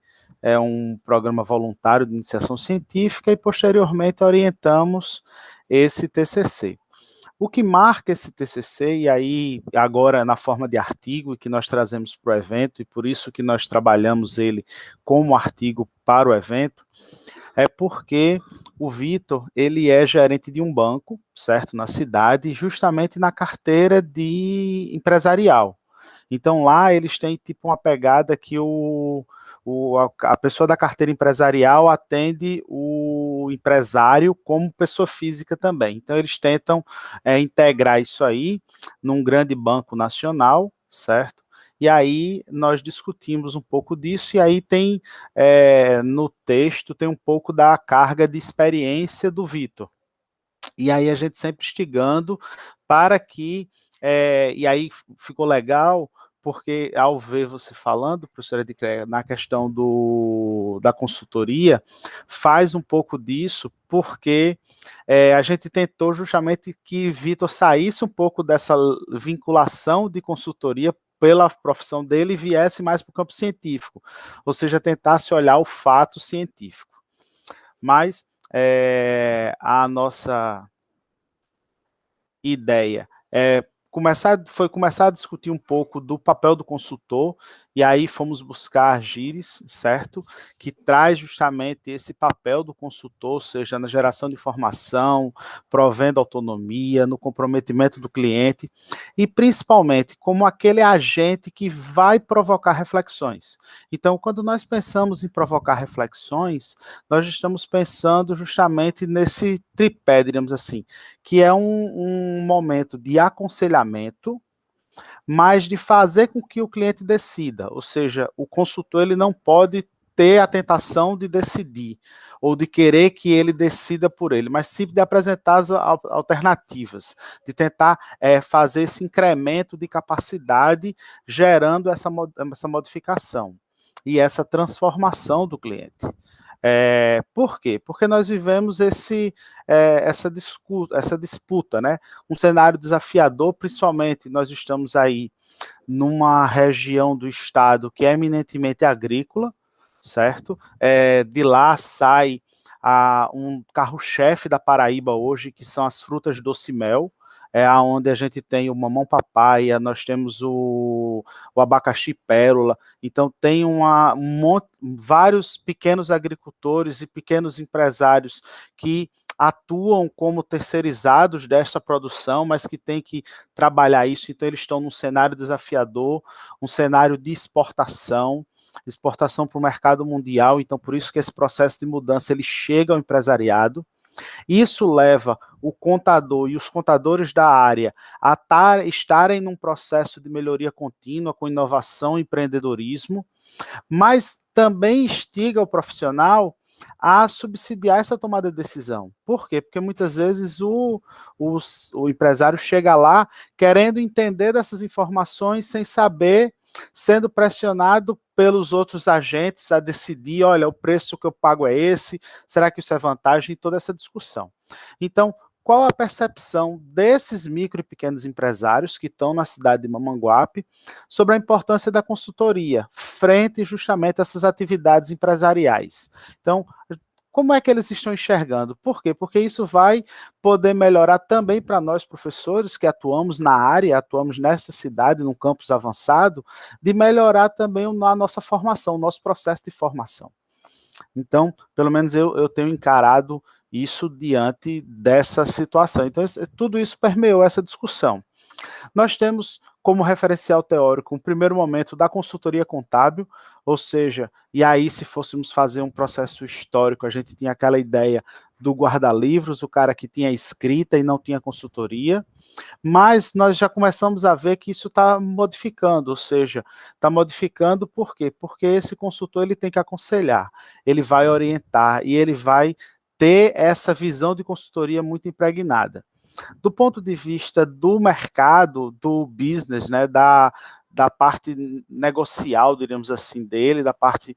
um programa voluntário de iniciação científica, e posteriormente orientamos esse TCC. O que marca esse TCC, e aí agora na forma de artigo que nós trazemos para o evento, e por isso que nós trabalhamos ele como artigo para o evento, é porque o Vitor, ele é gerente de um banco, certo, na cidade, justamente na carteira de empresarial. Então lá eles têm tipo uma pegada que a pessoa da carteira empresarial atende o empresário como pessoa física também. Então eles tentam integrar isso aí num grande banco nacional, certo? E aí nós discutimos um pouco disso, e aí tem no texto tem um pouco da carga de experiência do Vitor. E aí a gente sempre instigando para que, e aí ficou legal, porque ao ver você falando, professora Edicreia, na questão da consultoria, faz um pouco disso, porque a gente tentou justamente que Vitor saísse um pouco dessa vinculação de consultoria pela profissão dele e viesse mais para o campo científico, ou seja, tentasse olhar o fato científico. Mas a nossa ideia foi começar a discutir um pouco do papel do consultor, e aí fomos buscar a GIRES, certo? Que traz justamente esse papel do consultor, seja na geração de informação, provendo autonomia, no comprometimento do cliente, e principalmente como aquele agente que vai provocar reflexões. Então, quando nós pensamos em provocar reflexões, nós estamos pensando justamente nesse tripé, diríamos assim, que é um momento de aconselhamento, mas de fazer com que o cliente decida, ou seja, o consultor ele não pode ter a tentação de decidir, ou de querer que ele decida por ele, mas sim de apresentar as alternativas, de tentar fazer esse incremento de capacidade, gerando essa modificação e essa transformação do cliente. Por quê? Porque nós vivemos essa disputa, né? Um cenário desafiador, principalmente nós estamos aí numa região do estado que é eminentemente agrícola, certo? De lá sai um carro-chefe da Paraíba hoje, que são as frutas doce-mel, onde a gente tem o mamão papaya, nós temos o abacaxi pérola, então tem vários pequenos agricultores e pequenos empresários que atuam como terceirizados dessa produção, mas que têm que trabalhar isso, então eles estão num cenário desafiador, um cenário de exportação para o mercado mundial, então por isso que esse processo de mudança ele chega ao empresariado. Isso leva o contador e os contadores da área a estarem num processo de melhoria contínua, com inovação e empreendedorismo, mas também instiga o profissional a subsidiar essa tomada de decisão. Por quê? Porque muitas vezes o empresário chega lá querendo entender dessas informações sem saber, sendo pressionado pelos outros agentes a decidir, olha, o preço que eu pago é esse, será que isso é vantagem? E toda essa discussão. Então, qual a percepção desses micro e pequenos empresários que estão na cidade de Mamanguape sobre a importância da consultoria frente justamente a essas atividades empresariais? Então, como é que eles estão enxergando? Por quê? Porque isso vai poder melhorar também para nós, professores, que atuamos na área, atuamos nessa cidade, num campus avançado, de melhorar também a nossa formação, o nosso processo de formação. Então, pelo menos eu tenho encarado isso diante dessa situação. Então, tudo isso permeou essa discussão. Nós temos como referencial teórico um primeiro momento da consultoria contábil, ou seja, e aí se fôssemos fazer um processo histórico, a gente tinha aquela ideia do guarda-livros, o cara que tinha escrita e não tinha consultoria, mas nós já começamos a ver que isso está modificando, ou seja, está modificando por quê? Porque esse consultor ele tem que aconselhar, ele vai orientar e ele vai ter essa visão de consultoria muito impregnada. Do ponto de vista do mercado, do business, né, da parte negocial, diríamos assim, dele, da parte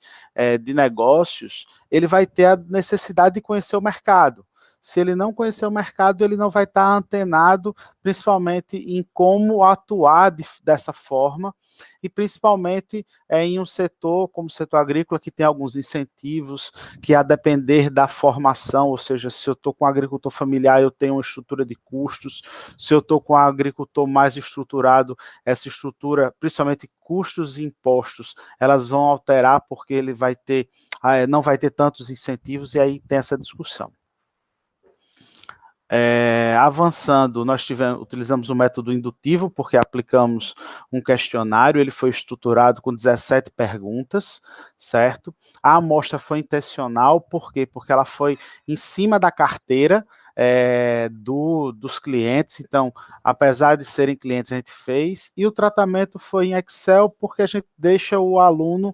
de negócios, ele vai ter a necessidade de conhecer o mercado. Se ele não conhecer o mercado, ele não vai estar antenado, principalmente em como atuar dessa forma, e principalmente em um setor como o setor agrícola, que tem alguns incentivos, que a depender da formação, ou seja, se eu estou com um agricultor familiar, eu tenho uma estrutura de custos, se eu estou com um agricultor mais estruturado, essa estrutura, principalmente custos e impostos, elas vão alterar porque ele vai ter, não vai ter tantos incentivos, e aí tem essa discussão. Avançando, nós utilizamos o método indutivo, porque aplicamos um questionário, ele foi estruturado com 17 perguntas, certo? A amostra foi intencional, por quê? Porque ela foi em cima da carteira dos clientes, então, apesar de serem clientes, a gente fez, e o tratamento foi em Excel, porque a gente deixa o aluno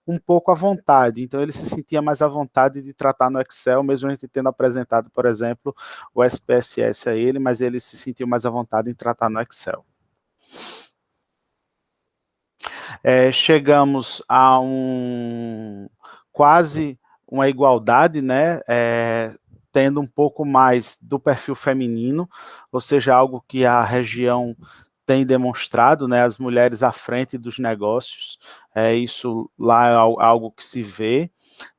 um pouco à vontade, então ele se sentia mais à vontade de tratar no Excel, mesmo a gente tendo apresentado, por exemplo, o SPSS a ele, mas ele se sentiu mais à vontade em tratar no Excel. Chegamos a quase uma igualdade, né, tendo um pouco mais do perfil feminino, ou seja, algo que a região tem demonstrado, né, as mulheres à frente dos negócios, isso lá é algo que se vê.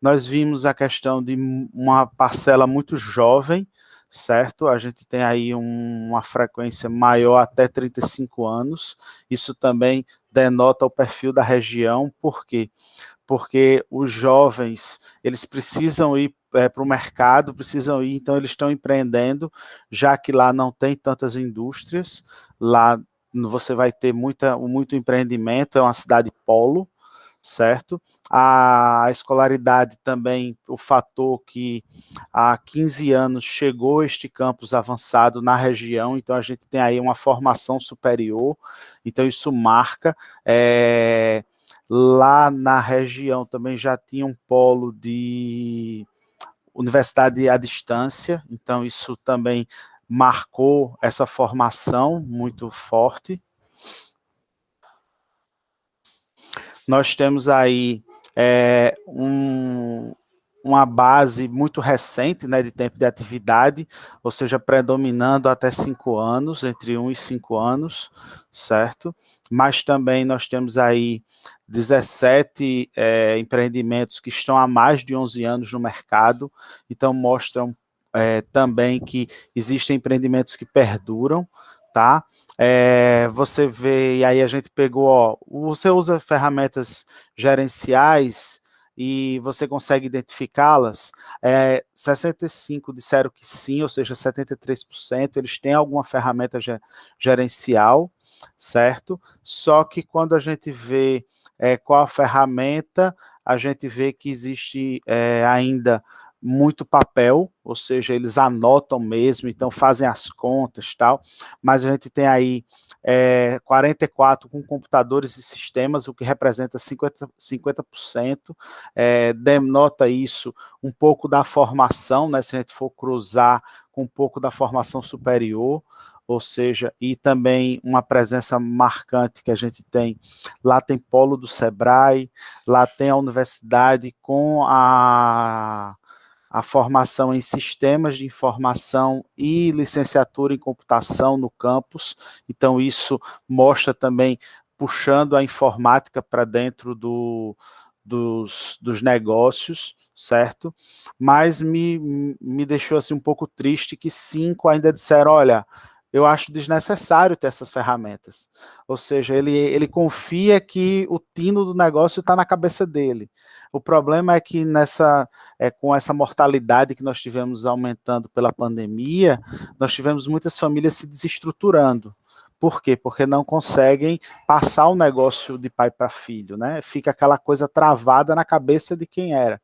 Nós vimos a questão de uma parcela muito jovem, certo? A gente tem aí uma frequência maior até 35 anos, isso também denota o perfil da região, por quê? Porque os jovens, eles precisam ir para o mercado, precisam ir, então eles estão empreendendo, já que lá não tem tantas indústrias, lá você vai ter muito empreendimento, é uma cidade polo, certo? A escolaridade também, o fator que há 15 anos chegou este campus avançado na região, então a gente tem aí uma formação superior, então isso marca. Lá na região também já tinha um polo de universidade à distância, então isso também marcou essa formação muito forte. Nós temos aí uma base muito recente, né, de tempo de atividade, ou seja, predominando até 5 anos, entre 1 e 5 anos, certo? Mas também nós temos aí 17 empreendimentos que estão há mais de 11 anos no mercado, então mostram também que existem empreendimentos que perduram, tá? Você vê, e aí a gente pegou, ó, você usa ferramentas gerenciais e você consegue identificá-las, 65 disseram que sim, ou seja, 73%, eles têm alguma ferramenta gerencial, certo? Só que quando a gente vê qual a ferramenta, a gente vê que existe ainda muito papel, ou seja, eles anotam mesmo, então fazem as contas, tal, mas a gente tem aí 44 com computadores e sistemas, o que representa 50%, denota isso um pouco da formação, né, se a gente for cruzar com um pouco da formação superior, ou seja, e também uma presença marcante que a gente tem, lá tem polo do Sebrae, lá tem a universidade com a formação em sistemas de informação e licenciatura em computação no campus, então isso mostra também, puxando a informática para dentro dos negócios, certo? Mas me deixou assim um pouco triste que 5 ainda disseram, olha, eu acho desnecessário ter essas ferramentas. Ou seja, ele confia que o tino do negócio está na cabeça dele. O problema é que com essa mortalidade que nós tivemos aumentando pela pandemia, nós tivemos muitas famílias se desestruturando. Por quê? Porque não conseguem passar o negócio de pai para filho, né? Fica aquela coisa travada na cabeça de quem era.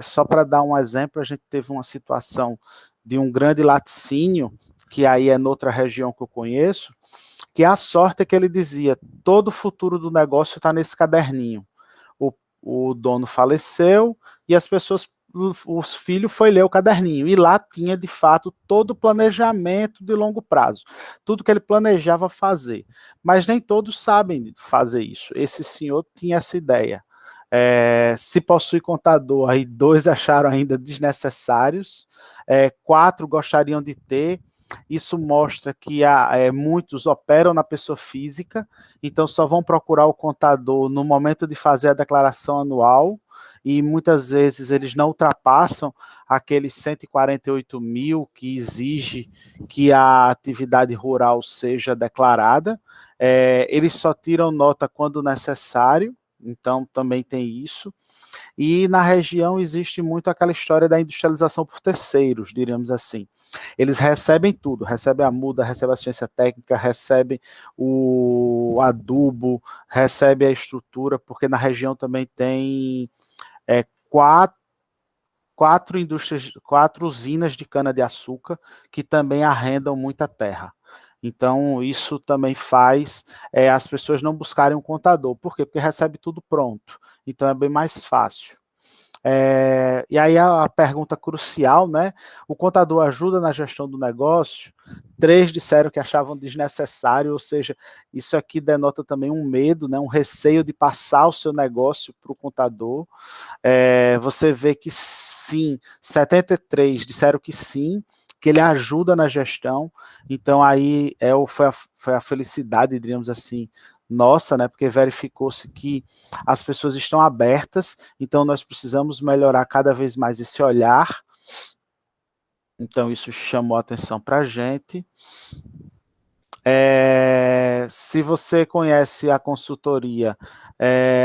Só para dar um exemplo, a gente teve uma situação de um grande laticínio, que aí é noutra região que eu conheço, que a sorte é que ele dizia, todo o futuro do negócio está nesse caderninho. O dono faleceu e os filhos foi ler o caderninho, e lá tinha, de fato, todo o planejamento de longo prazo, tudo que ele planejava fazer. Mas nem todos sabem fazer isso. Esse senhor tinha essa ideia. Se possui contador, aí 2 acharam ainda desnecessários, 4 gostariam de ter. Isso mostra que muitos operam na pessoa física, então só vão procurar o contador no momento de fazer a declaração anual, e muitas vezes eles não ultrapassam aqueles 148 mil que exige que a atividade rural seja declarada. Eles só tiram nota quando necessário, então também tem isso. E na região existe muito aquela história da industrialização por terceiros, diríamos assim. Eles recebem tudo, recebem a muda, recebem a assistência técnica, recebem o adubo, recebem a estrutura, porque na região também tem 4 usinas de cana-de-açúcar que também arrendam muita terra. Então, isso também faz as pessoas não buscarem um contador. Por quê? Porque recebe tudo pronto. Então, é bem mais fácil. E aí a pergunta crucial, né? O contador ajuda na gestão do negócio? 3 disseram que achavam desnecessário, ou seja, isso aqui denota também um medo, né? Um receio de passar o seu negócio para o contador. Você vê que sim, 73 disseram que sim, que ele ajuda na gestão. Então aí foi a felicidade, diríamos assim, nossa, né? Porque verificou-se que as pessoas estão abertas, então nós precisamos melhorar cada vez mais esse olhar. Então isso chamou a atenção para a gente. Se você conhece a consultoria,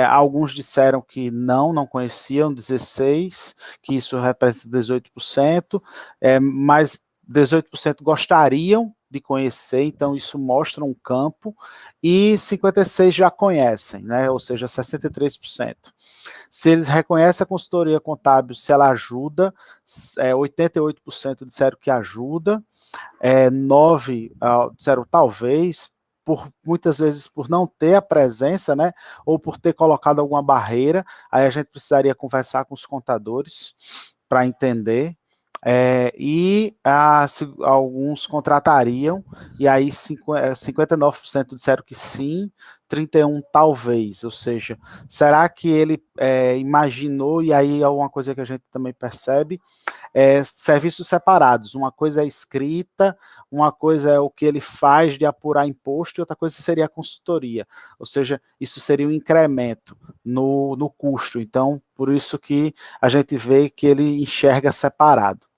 alguns disseram que não conheciam, 16%, que isso representa 18%, mas 18% gostariam de conhecer, então isso mostra um campo, e 56% já conhecem, né? Ou seja, 63%. Se eles reconhecem a consultoria contábil, se ela ajuda, 88% disseram que ajuda, 9 disseram talvez, muitas vezes por não ter a presença, né, ou por ter colocado alguma barreira, aí a gente precisaria conversar com os contadores para entender, alguns contratariam, e aí 59% disseram que sim, 31% talvez, ou seja, será que ele imaginou, e aí é uma coisa que a gente também percebe, serviços separados, uma coisa é escrita, uma coisa é o que ele faz de apurar imposto, e outra coisa seria a consultoria, ou seja, isso seria um incremento no custo, então, por isso que a gente vê que ele enxerga separado.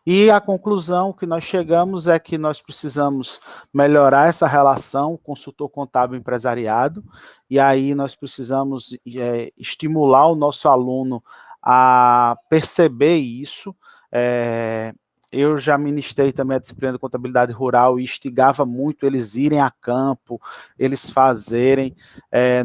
E a conclusão que nós chegamos é que nós precisamos melhorar essa relação consultor contábil empresariado, e aí nós precisamos estimular o nosso aluno a perceber isso. Eu já ministrei também a disciplina de contabilidade rural e instigava muito eles irem a campo, eles fazerem.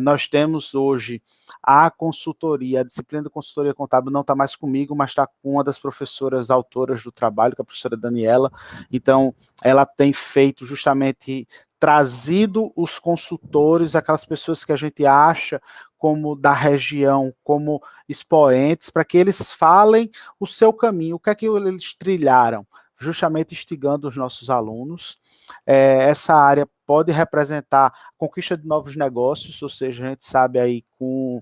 Nós temos hoje a consultoria, a disciplina de consultoria contábil não está mais comigo, mas está com uma das professoras autoras do trabalho, que é a professora Daniela. Então, ela tem feito justamente, trazido os consultores, aquelas pessoas que a gente acha como da região, como expoentes, para que eles falem o seu caminho, o que é que eles trilharam, justamente instigando os nossos alunos. Essa área pode representar a conquista de novos negócios, ou seja, a gente sabe aí com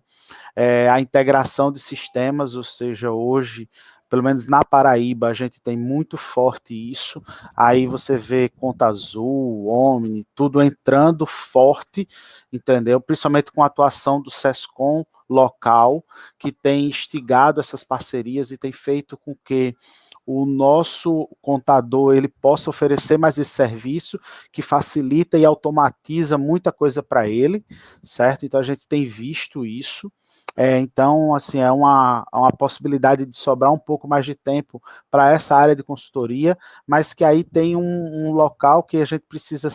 a integração de sistemas, ou seja, hoje, pelo menos na Paraíba, a gente tem muito forte isso. Aí você vê Conta Azul, Omni, tudo entrando forte, entendeu? Principalmente com a atuação do SESCOM local, que tem instigado essas parcerias e tem feito com que o nosso contador ele possa oferecer mais esse serviço, que facilita e automatiza muita coisa para ele, certo? Então a gente tem visto isso. Então, assim, é uma possibilidade de sobrar um pouco mais de tempo para essa área de consultoria, mas que aí tem um local que a gente precisa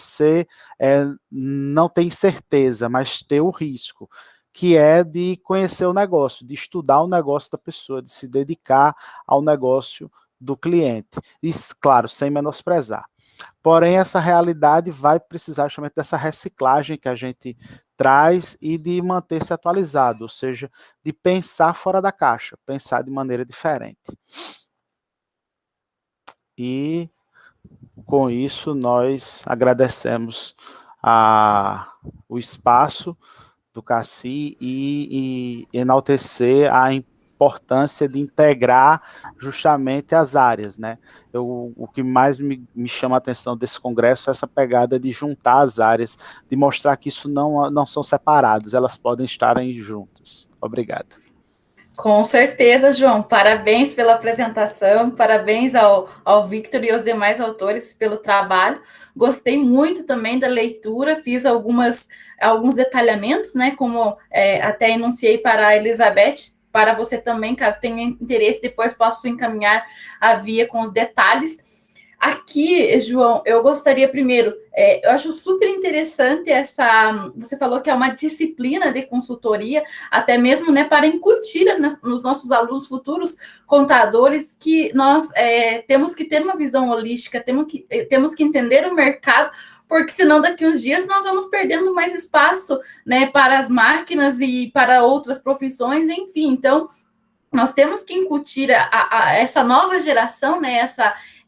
não tem certeza, mas ter o risco, que é de conhecer o negócio, de estudar o negócio da pessoa, de se dedicar ao negócio do cliente. E, claro, sem menosprezar. Porém, essa realidade vai precisar justamente dessa reciclagem que a gente traz e de manter-se atualizado, ou seja, de pensar fora da caixa, pensar de maneira diferente. E, com isso, nós agradecemos o espaço do Cassi e enaltecer a importância de integrar justamente as áreas, né? O que mais me chama a atenção desse congresso é essa pegada de juntar as áreas, de mostrar que isso não são separadas, elas podem estarem juntas. Obrigado. Com certeza, João. Parabéns pela apresentação, parabéns ao Victor e aos demais autores pelo trabalho. Gostei muito também da leitura, fiz alguns detalhamentos, né? Como até enunciei para a Elizabeth, para você também, caso tenha interesse, depois posso encaminhar a via com os detalhes. Aqui, João, eu gostaria primeiro, eu acho super interessante você falou que é uma disciplina de consultoria, até mesmo, né, para incutir nos nossos alunos futuros contadores que nós temos que ter uma visão holística, temos que entender o mercado, porque senão daqui uns dias nós vamos perdendo mais espaço, né, para as máquinas e para outras profissões, enfim, então nós temos que incutir essa nova geração, né,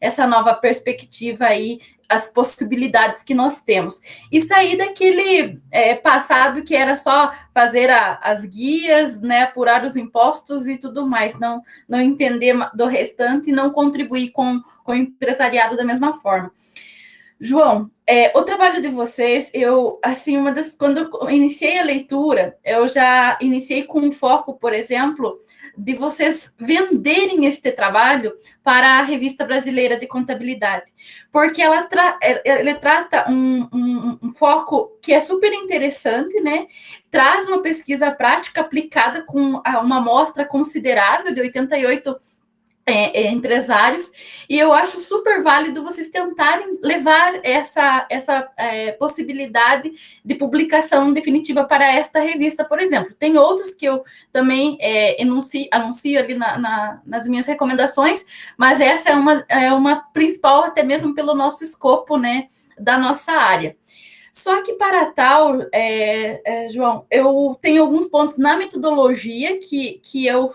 essa nova perspectiva aí, as possibilidades que nós temos. E sair daquele passado que era só fazer as guias, né, apurar os impostos e tudo mais, não entender do restante e não contribuir com o empresariado da mesma forma. João, o trabalho de vocês, quando eu iniciei a leitura, eu já iniciei com um foco, por exemplo, de vocês venderem este trabalho para a Revista Brasileira de Contabilidade, porque ele trata um foco que é super interessante, né? Traz uma pesquisa prática aplicada com uma amostra considerável de 88 empresários, e eu acho super válido vocês tentarem levar essa possibilidade de publicação definitiva para esta revista, por exemplo. Tem outros que eu também anuncio ali nas minhas recomendações, mas essa é uma principal, até mesmo pelo nosso escopo, né, da nossa área. Só que para tal, João, eu tenho alguns pontos na metodologia que eu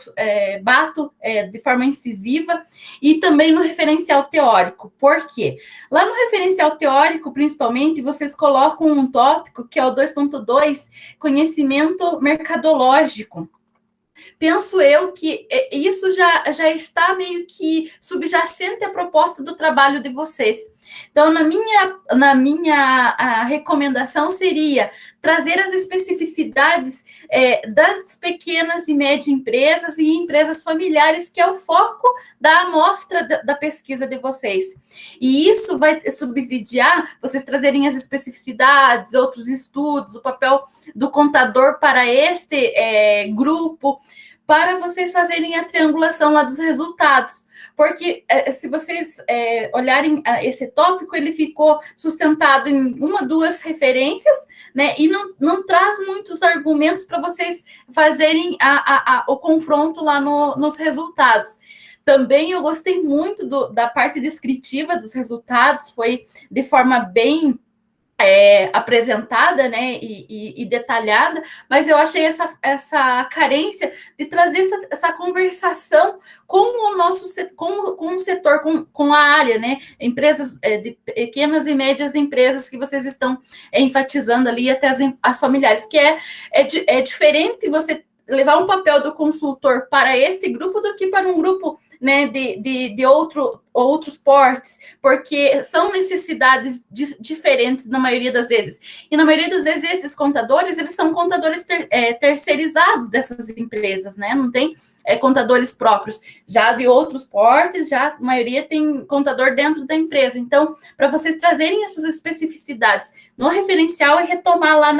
bato de forma incisiva e também no referencial teórico. Por quê? Lá no referencial teórico, principalmente, vocês colocam um tópico que é o 2.2, conhecimento mercadológico. Penso eu que isso já está meio que subjacente à proposta do trabalho de vocês. Então, na minha recomendação seria trazer as especificidades das pequenas e médias empresas e empresas familiares, que é o foco da amostra da pesquisa de vocês. E isso vai subsidiar vocês trazerem as especificidades, outros estudos, o papel do contador para este grupo, para vocês fazerem a triangulação lá dos resultados. Porque se vocês olharem esse tópico, ele ficou sustentado em 1, 2 referências, né, e não traz muitos argumentos para vocês fazerem o confronto lá nos resultados. Também eu gostei muito da parte descritiva dos resultados, foi de forma bem apresentada, né, e detalhada, mas eu achei essa carência de trazer essa conversação com o nosso com o setor, com a área, né, empresas de pequenas e médias empresas que vocês estão enfatizando ali, até as familiares, que é diferente você levar um papel do consultor para este grupo do que para um grupo, né, de outros portes, porque são necessidades diferentes na maioria das vezes. E na maioria das vezes, esses contadores, eles são contadores terceirizados dessas empresas, né? Não tem contadores próprios. Já de outros portes, já a maioria tem contador dentro da empresa. Então, para vocês trazerem essas especificidades no referencial e retomar lá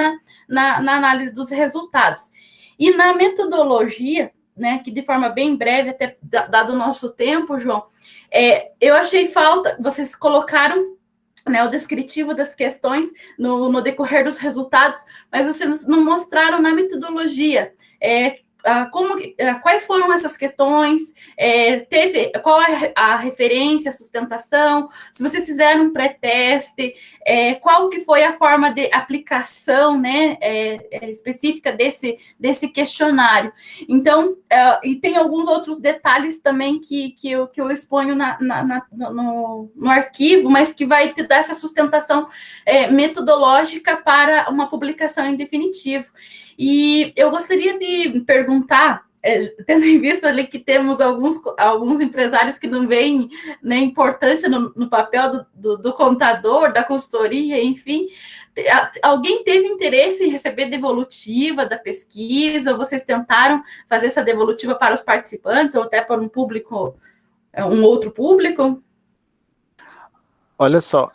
na análise dos resultados. E na metodologia, né, que de forma bem breve, até dado o nosso tempo, João, eu achei falta, vocês colocaram, né, o descritivo das questões no decorrer dos resultados, mas vocês não mostraram na metodologia quais foram essas questões, qual a referência, a sustentação, se vocês fizeram um pré-teste, qual que foi a forma de aplicação, né, específica desse questionário. Então, e tem alguns outros detalhes também que eu exponho no arquivo, mas que vai te dar essa sustentação metodológica para uma publicação em definitivo. E eu gostaria de perguntar, tendo em vista ali que temos alguns empresários que não veem, né, importância no papel do contador, da consultoria, enfim, alguém teve interesse em receber devolutiva da pesquisa, ou vocês tentaram fazer essa devolutiva para os participantes, ou até para um outro público? Olha só,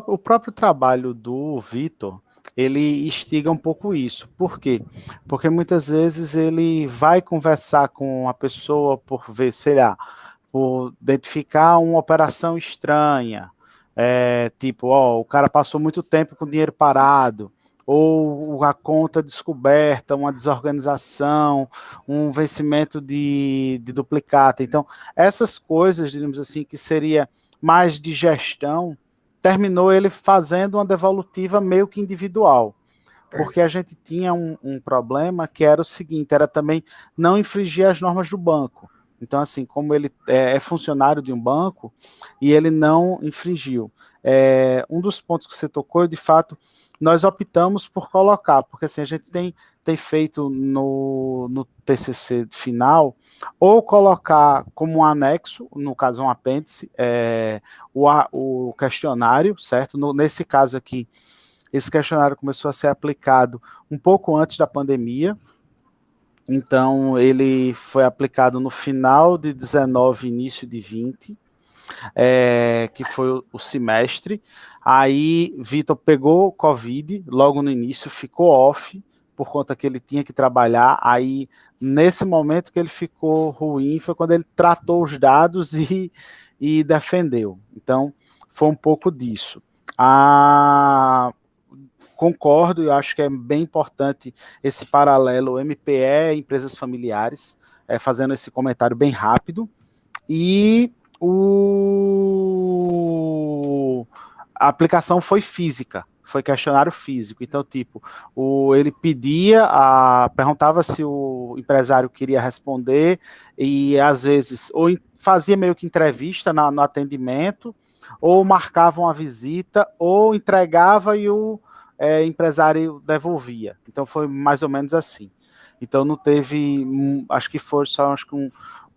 o próprio trabalho do Vitor, ele instiga um pouco isso. Por quê? Porque muitas vezes ele vai conversar com a pessoa por ver, sei lá, por identificar uma operação estranha, tipo, o cara passou muito tempo com dinheiro parado, ou a conta descoberta, uma desorganização, um vencimento de duplicata. Então, essas coisas, digamos assim, que seria mais de gestão, terminou ele fazendo uma devolutiva meio que individual, porque a gente tinha um problema que era o seguinte, era também não infringir as normas do banco. Então, assim, como ele é funcionário de um banco, e ele não infringiu. Um dos pontos que você tocou, de fato, nós optamos por colocar, porque assim, a gente tem feito no TCC final, ou colocar como um anexo, no caso um apêndice, o questionário, certo? Nesse caso aqui, esse questionário começou a ser aplicado um pouco antes da pandemia, então ele foi aplicado no final de 19, início de 20, que foi o semestre. Aí Vitor pegou Covid logo no início, ficou off, por conta que ele tinha que trabalhar. Aí, nesse momento que ele ficou ruim, foi quando ele tratou os dados e defendeu. Então, foi um pouco disso. Concordo, eu acho que é bem importante esse paralelo MPE, empresas familiares, fazendo esse comentário bem rápido. E a aplicação foi física, foi questionário físico. Então, tipo, ele perguntava se o empresário queria responder, e às vezes ou fazia meio que entrevista no atendimento, ou marcava uma visita, ou entregava e o empresário devolvia. Então foi mais ou menos assim. Então não teve, acho que foi só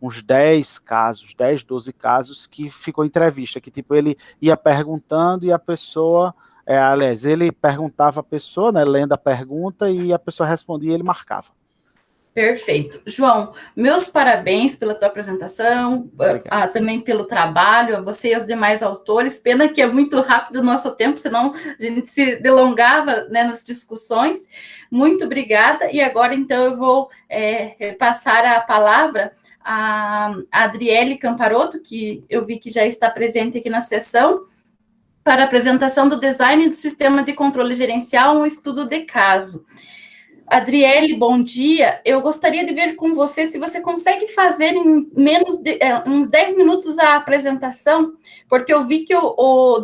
uns 10 casos, 10, 12 casos que ficou entrevista, que tipo, ele ia perguntando e a pessoa, aliás, ele perguntava a pessoa, né, lendo a pergunta, e a pessoa respondia e ele marcava. Perfeito. João, meus parabéns pela tua apresentação, também pelo trabalho, a você e aos demais autores. Pena que é muito rápido o nosso tempo, senão a gente se delongava, né, nas discussões. Muito obrigada. E agora, então, eu vou passar a palavra a Adriele Camparotto, que eu vi que já está presente aqui na sessão, para a apresentação do design do sistema de controle gerencial, um estudo de caso. Adriele, bom dia. Eu gostaria de ver com você se você consegue fazer em menos de uns 10 minutos a apresentação, porque eu vi que o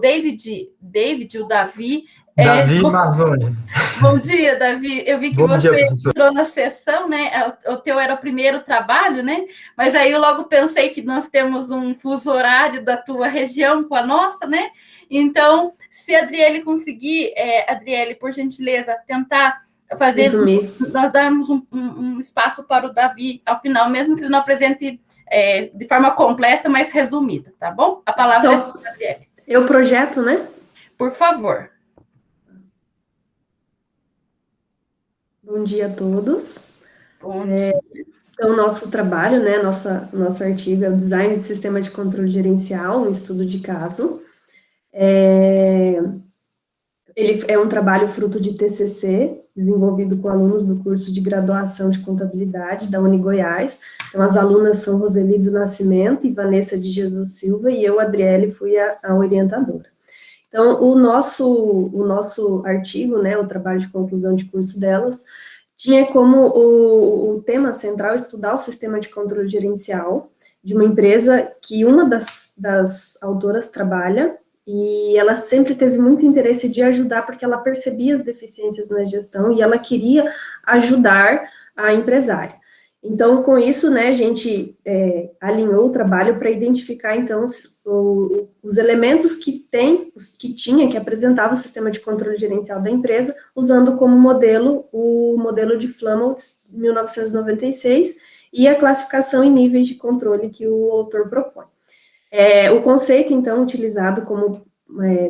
Davi... Davi Mazzoni. Bom dia, Davi. Eu vi que você entrou na sessão, né? O teu era o primeiro trabalho, né? Mas aí eu logo pensei que nós temos um fuso horário da tua região com a nossa, né? Então, se a Adriele conseguir, Adriele, por gentileza, tentar nós darmos um espaço para o Davi ao final, mesmo que ele não apresente de forma completa, mas resumida, tá bom? A palavra é sua, Adriele. Eu projeto, né? Por favor. Bom dia a todos. Bom dia. Então, nosso trabalho, né, nosso artigo é o Design de Sistema de Controle Gerencial, um estudo de caso. Ele é um trabalho fruto de TCC, desenvolvido com alunos do curso de graduação de contabilidade da Unigoiás. Então, as alunas são Roseli do Nascimento e Vanessa de Jesus Silva, e eu, Adriele, fui a orientadora. Então, o nosso artigo, né, o trabalho de conclusão de curso delas, tinha como o tema central estudar o sistema de controle gerencial de uma empresa que uma das autoras trabalha, e ela sempre teve muito interesse de ajudar, porque ela percebia as deficiências na gestão e ela queria ajudar a empresária. Então, com isso, né, a gente alinhou o trabalho para identificar, então, os elementos que apresentava o sistema de controle gerencial da empresa, usando como modelo o modelo de Flammonds, 1996, e a classificação em níveis de controle que o autor propõe. O conceito, então, utilizado como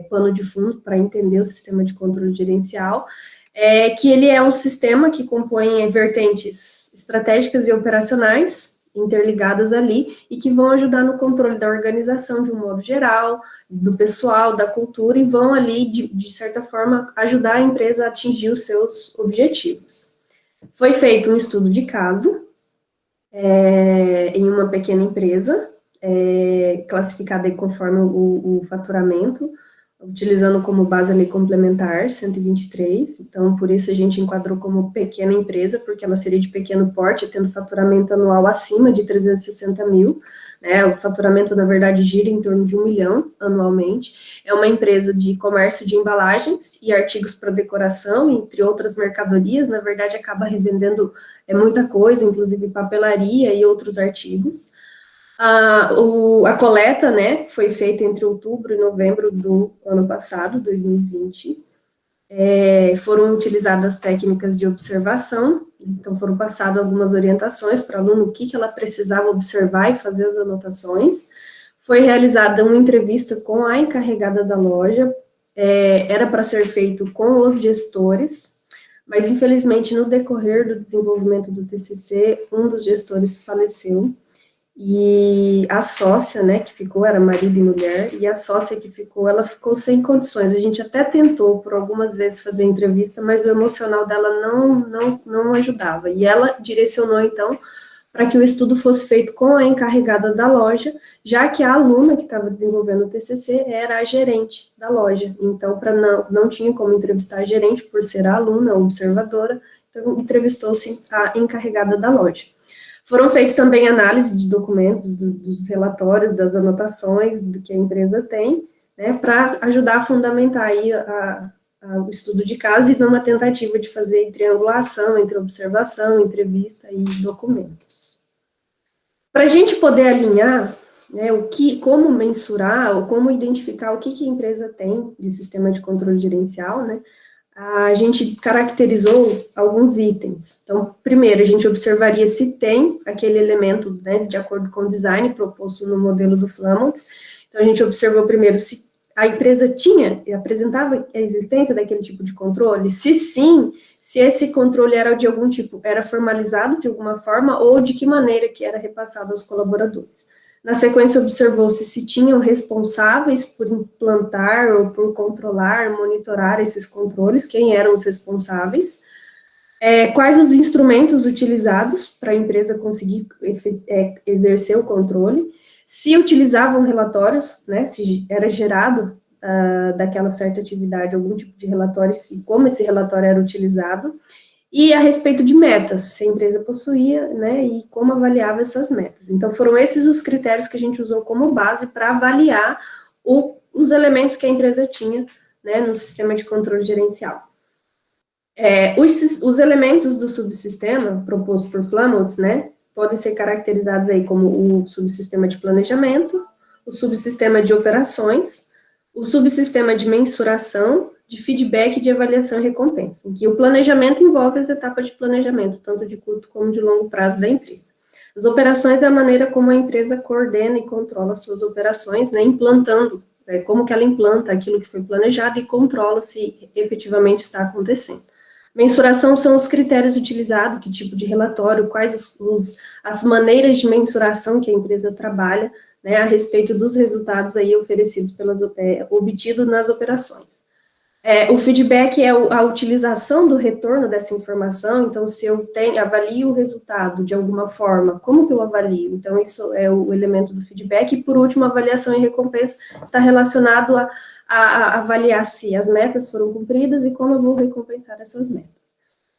pano de fundo para entender o sistema de controle gerencial, que ele é um sistema que compõe vertentes estratégicas e operacionais interligadas ali e que vão ajudar no controle da organização de um modo geral, do pessoal, da cultura, e vão ali, de certa forma, ajudar a empresa a atingir os seus objetivos. Foi feito um estudo de caso em uma pequena empresa, classificada aí conforme o faturamento, utilizando como base a lei complementar 123, então por isso a gente enquadrou como pequena empresa, porque ela seria de pequeno porte, tendo faturamento anual acima de 360 mil, né, o faturamento na verdade gira em torno de 1 milhão anualmente, é uma empresa de comércio de embalagens e artigos para decoração, entre outras mercadorias, na verdade acaba revendendo muita coisa, inclusive papelaria e outros artigos. A coleta, né, foi feita entre outubro e novembro do ano passado, 2020. Foram utilizadas técnicas de observação, então foram passadas algumas orientações para o aluno, o que ela precisava observar e fazer as anotações. Foi realizada uma entrevista com a encarregada da loja, era para ser feito com os gestores, mas infelizmente no decorrer do desenvolvimento do TCC, um dos gestores faleceu, e a sócia, né, que ficou, era marido e mulher, e a sócia que ficou, ela ficou sem condições. A gente até tentou, por algumas vezes, fazer entrevista, mas o emocional dela não ajudava. E ela direcionou, então, para que o estudo fosse feito com a encarregada da loja, já que a aluna que estava desenvolvendo o TCC era a gerente da loja. Então, não tinha como entrevistar a gerente, por ser a aluna, a observadora, então entrevistou-se a encarregada da loja. Foram feitos também análise de documentos, dos relatórios, das anotações que a empresa tem, né, para ajudar a fundamentar aí o estudo de caso e numa tentativa de fazer triangulação entre observação, entrevista e documentos. Para a gente poder alinhar, né, como mensurar ou como identificar o que a empresa tem de sistema de controle gerencial, né, a gente caracterizou alguns itens. Então, primeiro, a gente observaria se tem aquele elemento, né, de acordo com o design proposto no modelo do Flammonds. Então, a gente observou primeiro se a empresa tinha e apresentava a existência daquele tipo de controle. Se sim, se esse controle era de algum tipo, era formalizado de alguma forma ou de que maneira que era repassado aos colaboradores. Na sequência, observou-se se tinham responsáveis por implantar ou por controlar, monitorar esses controles, quem eram os responsáveis, quais os instrumentos utilizados para a empresa conseguir exercer o controle, se utilizavam relatórios, né, se era gerado daquela certa atividade algum tipo de relatório, e como esse relatório era utilizado, e a respeito de metas, se a empresa possuía, né, e como avaliava essas metas. Então, foram esses os critérios que a gente usou como base para avaliar os elementos que a empresa tinha, né, no sistema de controle gerencial. Os elementos do subsistema proposto por Flammonds, né, podem ser caracterizados aí como o subsistema de planejamento, o subsistema de operações, o subsistema de mensuração, de feedback, de avaliação e recompensa, em que o planejamento envolve as etapas de planejamento, tanto de curto como de longo prazo da empresa. As operações é a maneira como a empresa coordena e controla as suas operações, né, implantando, como que ela implanta aquilo que foi planejado e controla se efetivamente está acontecendo. Mensuração são os critérios utilizados, que tipo de relatório, quais as maneiras de mensuração que a empresa trabalha, né, a respeito dos resultados aí oferecidos obtidos nas operações. O feedback é a utilização do retorno dessa informação, então, se eu avalio o resultado de alguma forma, como que eu avalio? Então, isso é o elemento do feedback. E, por último, avaliação e recompensa está relacionado a avaliar se as metas foram cumpridas e como eu vou recompensar essas metas.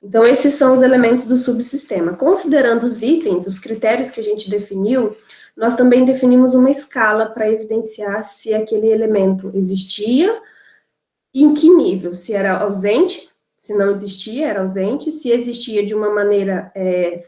Então, esses são os elementos do subsistema. Considerando os itens, os critérios que a gente definiu, nós também definimos uma escala para evidenciar se aquele elemento existia, em que nível, se era ausente, se não existia, era ausente, se existia de uma maneira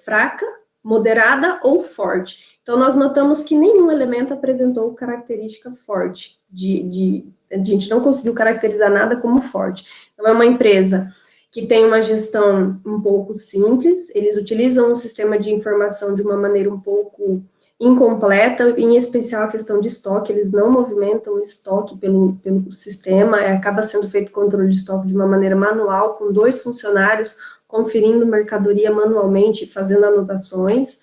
fraca, moderada ou forte. Então, nós notamos que nenhum elemento apresentou característica forte, a gente não conseguiu caracterizar nada como forte. Então, é uma empresa que tem uma gestão um pouco simples, eles utilizam um sistema de informação de uma maneira um pouco incompleta, em especial a questão de estoque, eles não movimentam o estoque pelo sistema, acaba sendo feito controle de estoque de uma maneira manual, com 2 funcionários conferindo mercadoria manualmente, fazendo anotações.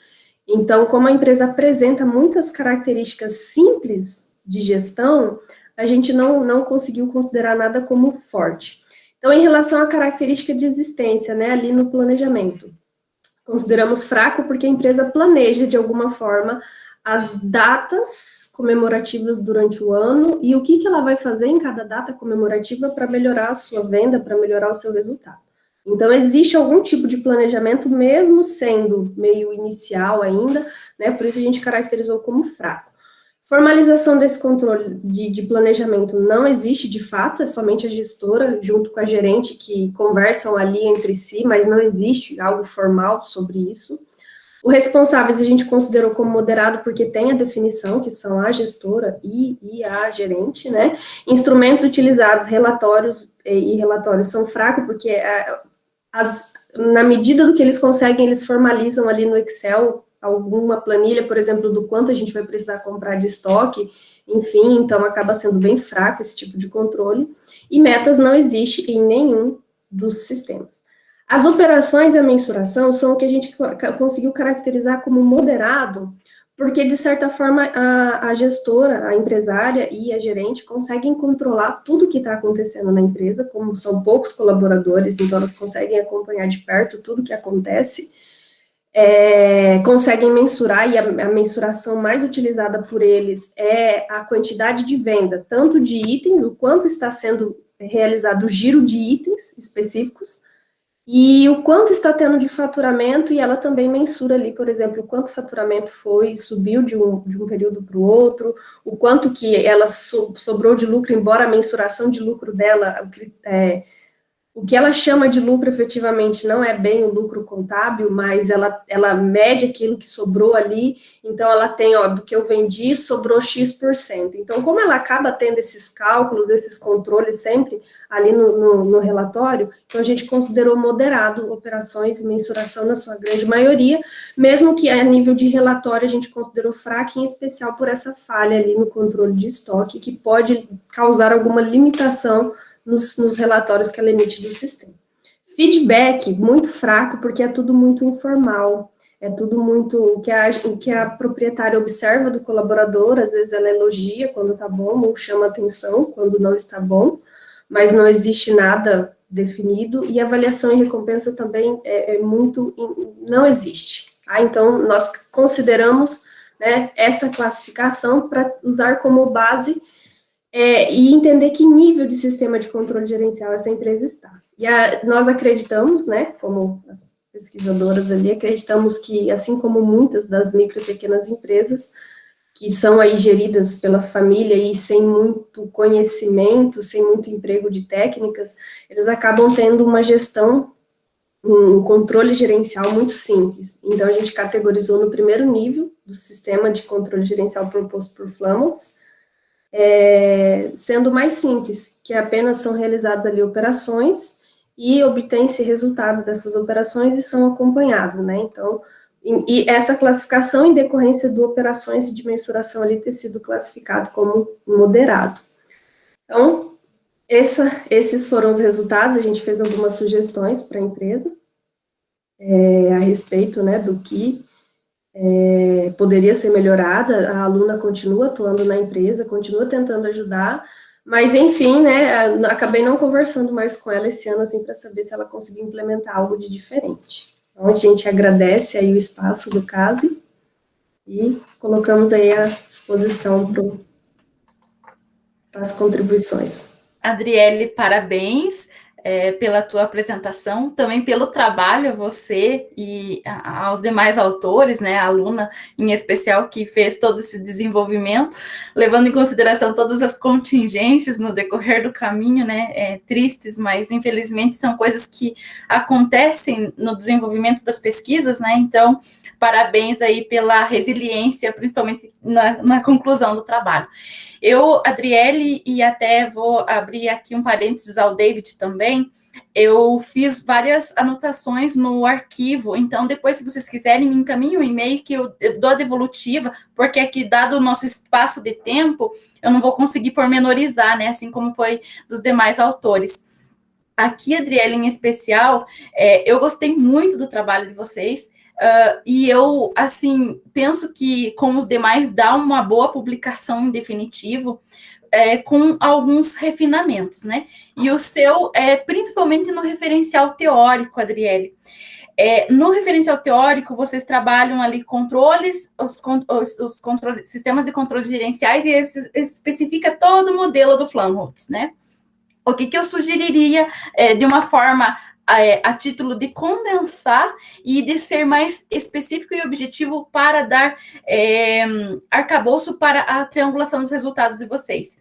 Então, como a empresa apresenta muitas características simples de gestão, a gente não conseguiu considerar nada como forte. Então, em relação à característica de existência, né, ali no planejamento, consideramos fraco porque a empresa planeja, de alguma forma, as datas comemorativas durante o ano e o que ela vai fazer em cada data comemorativa para melhorar a sua venda, para melhorar o seu resultado. Então, existe algum tipo de planejamento, mesmo sendo meio inicial ainda, né, por isso a gente caracterizou como fraco. Formalização desse controle de planejamento não existe de fato, é somente a gestora, junto com a gerente, que conversam ali entre si, mas não existe algo formal sobre isso. O responsáveis a gente considerou como moderado, porque tem a definição, que são a gestora e a gerente, né? Instrumentos utilizados, relatórios e relatórios são fracos, porque na medida do que eles conseguem, eles formalizam ali no Excel alguma planilha, por exemplo, do quanto a gente vai precisar comprar de estoque, enfim, então acaba sendo bem fraco esse tipo de controle, e metas não existe em nenhum dos sistemas. As operações e a mensuração são o que a gente conseguiu caracterizar como moderado, porque, de certa forma, a gestora, a empresária e a gerente conseguem controlar tudo o que está acontecendo na empresa, como são poucos colaboradores, então elas conseguem acompanhar de perto tudo o que acontece, conseguem mensurar, e a mensuração mais utilizada por eles é a quantidade de venda, tanto de itens, o quanto está sendo realizado o giro de itens específicos, e o quanto está tendo de faturamento, e ela também mensura ali, por exemplo, o quanto o faturamento subiu de um período para o outro, o quanto que ela sobrou de lucro, embora a mensuração de lucro dela, o que ela chama de lucro efetivamente não é bem o lucro contábil, mas ela mede aquilo que sobrou ali, então ela tem, do que eu vendi, sobrou X%. Então, como ela acaba tendo esses cálculos, esses controles sempre ali no relatório, então a gente considerou moderado operações e mensuração na sua grande maioria, mesmo que a nível de relatório a gente considerou fraco, em especial por essa falha ali no controle de estoque, que pode causar alguma limitação nos relatórios que ela emite do sistema. Feedback, muito fraco, porque é tudo muito informal, é tudo muito o que a proprietária observa do colaborador, às vezes ela elogia quando está bom, ou chama atenção quando não está bom, mas não existe nada definido, e avaliação e recompensa também não existe. Tá? Então, nós consideramos, né, essa classificação para usar como base e entender que nível de sistema de controle gerencial essa empresa está. E nós acreditamos, né, como as pesquisadoras ali, acreditamos que, assim como muitas das micro e pequenas empresas, que são aí geridas pela família e sem muito conhecimento, sem muito emprego de técnicas, eles acabam tendo uma gestão, um controle gerencial muito simples. Então, a gente categorizou no primeiro nível do sistema de controle gerencial proposto por Flammonds, sendo mais simples, que apenas são realizadas ali operações e obtém-se resultados dessas operações e são acompanhados, né? Então, E essa classificação em decorrência de operações de mensuração ali ter sido classificado como moderado. Então, esses foram os resultados, a gente fez algumas sugestões para a empresa, a respeito, né, do que poderia ser melhorada. A aluna continua atuando na empresa, continua tentando ajudar, mas, enfim, né, acabei não conversando mais com ela esse ano, assim, para saber se ela conseguiu implementar algo de diferente. Então, a gente agradece aí o espaço do CASE e colocamos aí à disposição para as contribuições. Adriele, parabéns pela tua apresentação, também pelo trabalho a você e aos demais autores, né, a aluna em especial que fez todo esse desenvolvimento, levando em consideração todas as contingências no decorrer do caminho, né, tristes, mas infelizmente são coisas que acontecem no desenvolvimento das pesquisas, né, então parabéns aí pela resiliência, principalmente na conclusão do trabalho. Eu, Adriele, e até vou abrir aqui um parênteses ao David também, eu fiz várias anotações no arquivo, então depois, se vocês quiserem, me encaminhem um e-mail que eu dou a devolutiva, porque aqui, dado o nosso espaço de tempo, eu não vou conseguir pormenorizar, né, assim como foi dos demais autores. Aqui, Adriele, em especial, eu gostei muito do trabalho de vocês, e eu, assim, penso que, com os demais, dá uma boa publicação em definitivo, com alguns refinamentos, né? E o seu principalmente no referencial teórico, Adriele. No referencial teórico, vocês trabalham ali controles, os sistemas de controle gerenciais, e especifica todo o modelo do Flamholtz, né? O que eu sugeriria, de uma forma a título de condensar e de ser mais específico e objetivo para dar arcabouço para a triangulação dos resultados de vocês.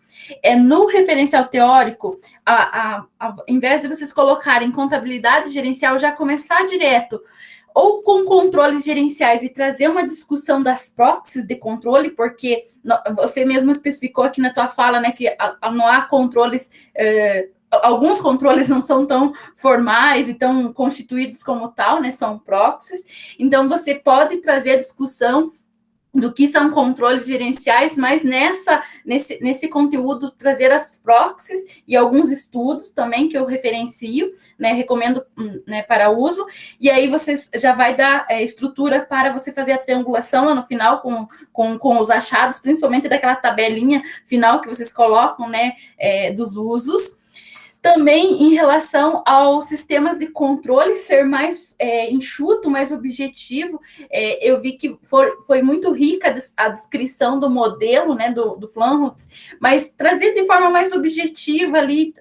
No referencial teórico, ao invés de vocês colocarem contabilidade gerencial, já começar direto ou com controles gerenciais e trazer uma discussão das proxies de controle, porque você mesmo especificou aqui na tua fala, né, que não há controles, alguns controles não são tão formais e tão constituídos como tal, né, são proxies, então você pode trazer a discussão do que são controles gerenciais, mas nesse conteúdo trazer as proxies e alguns estudos também que eu referencio, né, recomendo, né, para uso, e aí você já vai dar estrutura para você fazer a triangulação lá no final com os achados, principalmente daquela tabelinha final que vocês colocam, né, dos usos. Também em relação aos sistemas de controle ser mais enxuto, mais objetivo, eu vi que foi muito rica a descrição do modelo, né, do Flamholtz, mas trazer de forma mais objetiva ali,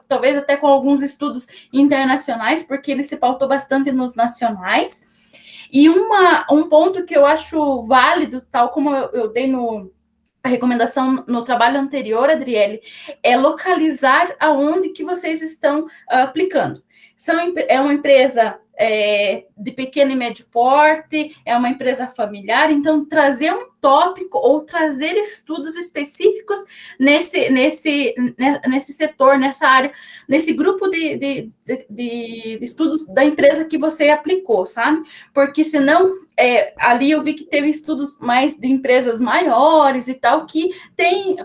talvez até com alguns estudos internacionais, porque ele se pautou bastante nos nacionais. E um ponto que eu acho válido, tal como eu dei a recomendação no trabalho anterior, Adriele, é localizar aonde que vocês estão aplicando. É uma empresa de pequeno e médio porte, é uma empresa familiar, então trazer um tópico ou trazer estudos específicos nesse setor, nessa área, nesse grupo de estudos da empresa que você aplicou, sabe? Porque senão, ali eu vi que teve estudos mais de empresas maiores e tal, que tem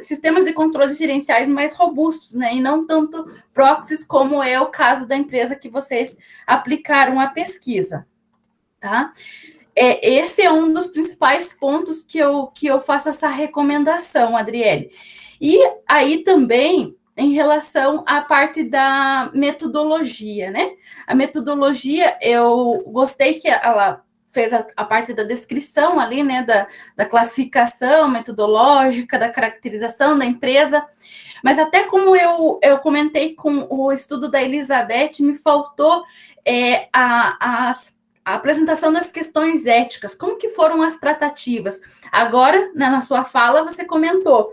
sistemas de controle gerenciais mais robustos, né? E não tanto proxies, como é o caso da empresa que vocês aplicaram a pesquisa, tá? Esse é um dos principais pontos que eu faço essa recomendação, Adriele. E aí também, em relação à parte da metodologia, né? A metodologia, eu gostei que ela fez a parte da descrição ali, né, da classificação metodológica, da caracterização da empresa, mas até como eu comentei com o estudo da Elizabeth, me faltou a apresentação das questões éticas, como que foram as tratativas. Agora, né, na sua fala, você comentou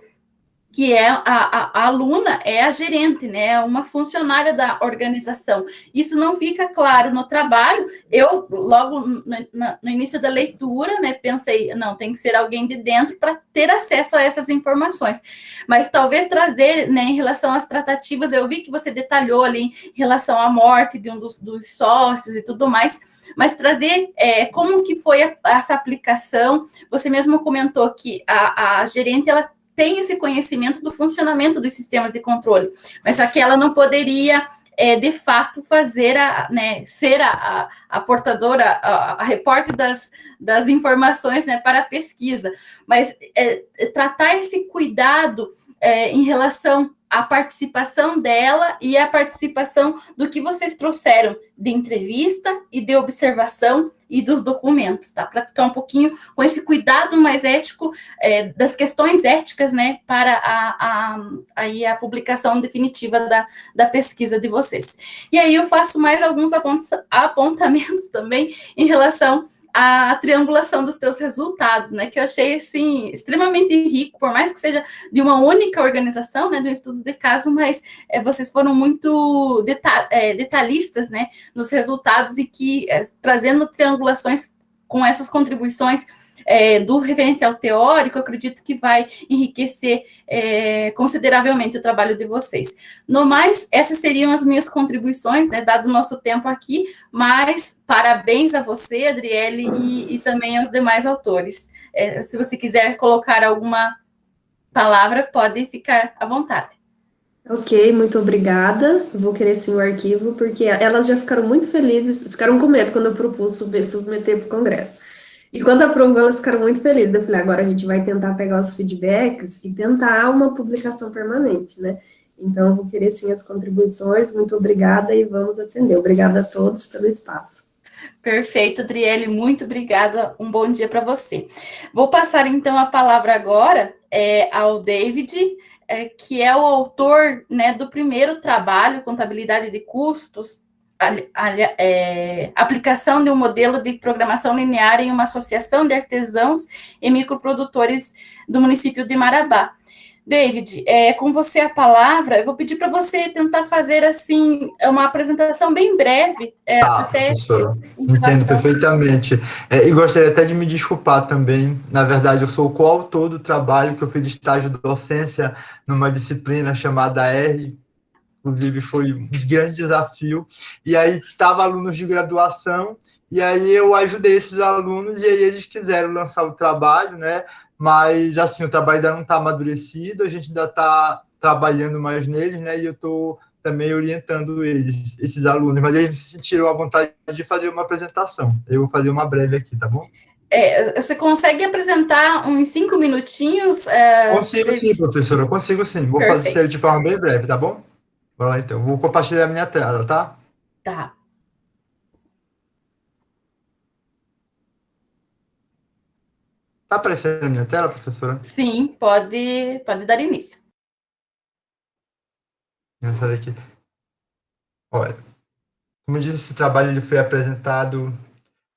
que é a aluna é a gerente, né? É uma funcionária da organização. Isso não fica claro no trabalho. Eu, logo no início da leitura, né, pensei, não, tem que ser alguém de dentro para ter acesso a essas informações. Mas talvez trazer, né, em relação às tratativas, eu vi que você detalhou ali em relação à morte de um dos sócios e tudo mais, mas trazer como que foi essa aplicação. Você mesmo comentou que a gerente, ela tem esse conhecimento do funcionamento dos sistemas de controle, mas só que ela não poderia, de fato, fazer ser a portadora, a repórter das informações, né, para a pesquisa, mas tratar esse cuidado em relação à participação dela e à participação do que vocês trouxeram de entrevista e de observação e dos documentos, tá? Para ficar um pouquinho com esse cuidado mais ético das questões éticas, né, para a publicação definitiva da pesquisa de vocês. E aí eu faço mais alguns apontamentos também em relação a triangulação dos teus resultados, né, que eu achei, assim, extremamente rico, por mais que seja de uma única organização, né, de um estudo de caso, mas vocês foram muito detalhistas, né, nos resultados e que, trazendo triangulações com essas contribuições do referencial teórico, eu acredito que vai enriquecer consideravelmente o trabalho de vocês. No mais, essas seriam as minhas contribuições, né, dado o nosso tempo aqui, mas parabéns a você, Adriele, e também aos demais autores. Se você quiser colocar alguma palavra, pode ficar à vontade. Ok, muito obrigada. Eu vou querer sim o arquivo, porque elas já ficaram muito felizes, ficaram com medo quando eu propus submeter para o Congresso. E quando aprovou, elas ficaram muito felizes. Eu falei, agora a gente vai tentar pegar os feedbacks e tentar uma publicação permanente, né? Então, eu vou querer sim as contribuições. Muito obrigada e vamos atender. Obrigada a todos pelo espaço. Perfeito, Adriele, muito obrigada. Um bom dia para você. Vou passar, então, a palavra agora ao David, que é o autor, né, do primeiro trabalho, Contabilidade de Custos, aplicação de um modelo de programação linear em uma associação de artesãos e microprodutores do município de Marabá. David, com você a palavra, eu vou pedir para você tentar fazer, assim, uma apresentação bem breve. Professora, entendo perfeitamente. E gostaria até de me desculpar também. Na verdade, eu sou o coautor do trabalho que eu fiz de estágio de docência numa disciplina chamada R, inclusive foi um grande desafio, e aí estavam alunos de graduação, e aí eu ajudei esses alunos, e aí eles quiseram lançar o trabalho, né, mas assim, o trabalho ainda não está amadurecido, a gente ainda está trabalhando mais neles, né, e eu estou também orientando eles, esses alunos, mas eles se sentiram à vontade de fazer uma apresentação, eu vou fazer uma breve aqui, tá bom? Você consegue apresentar uns 5 minutinhos? Consigo sim, professora, consigo sim, vou fazer de forma bem breve, tá bom? Vamos lá, então. Vou compartilhar a minha tela, tá? Tá. Tá aparecendo a minha tela, professora? Sim, pode dar início. Vou fazer aqui. Olha, como eu disse, esse trabalho ele foi apresentado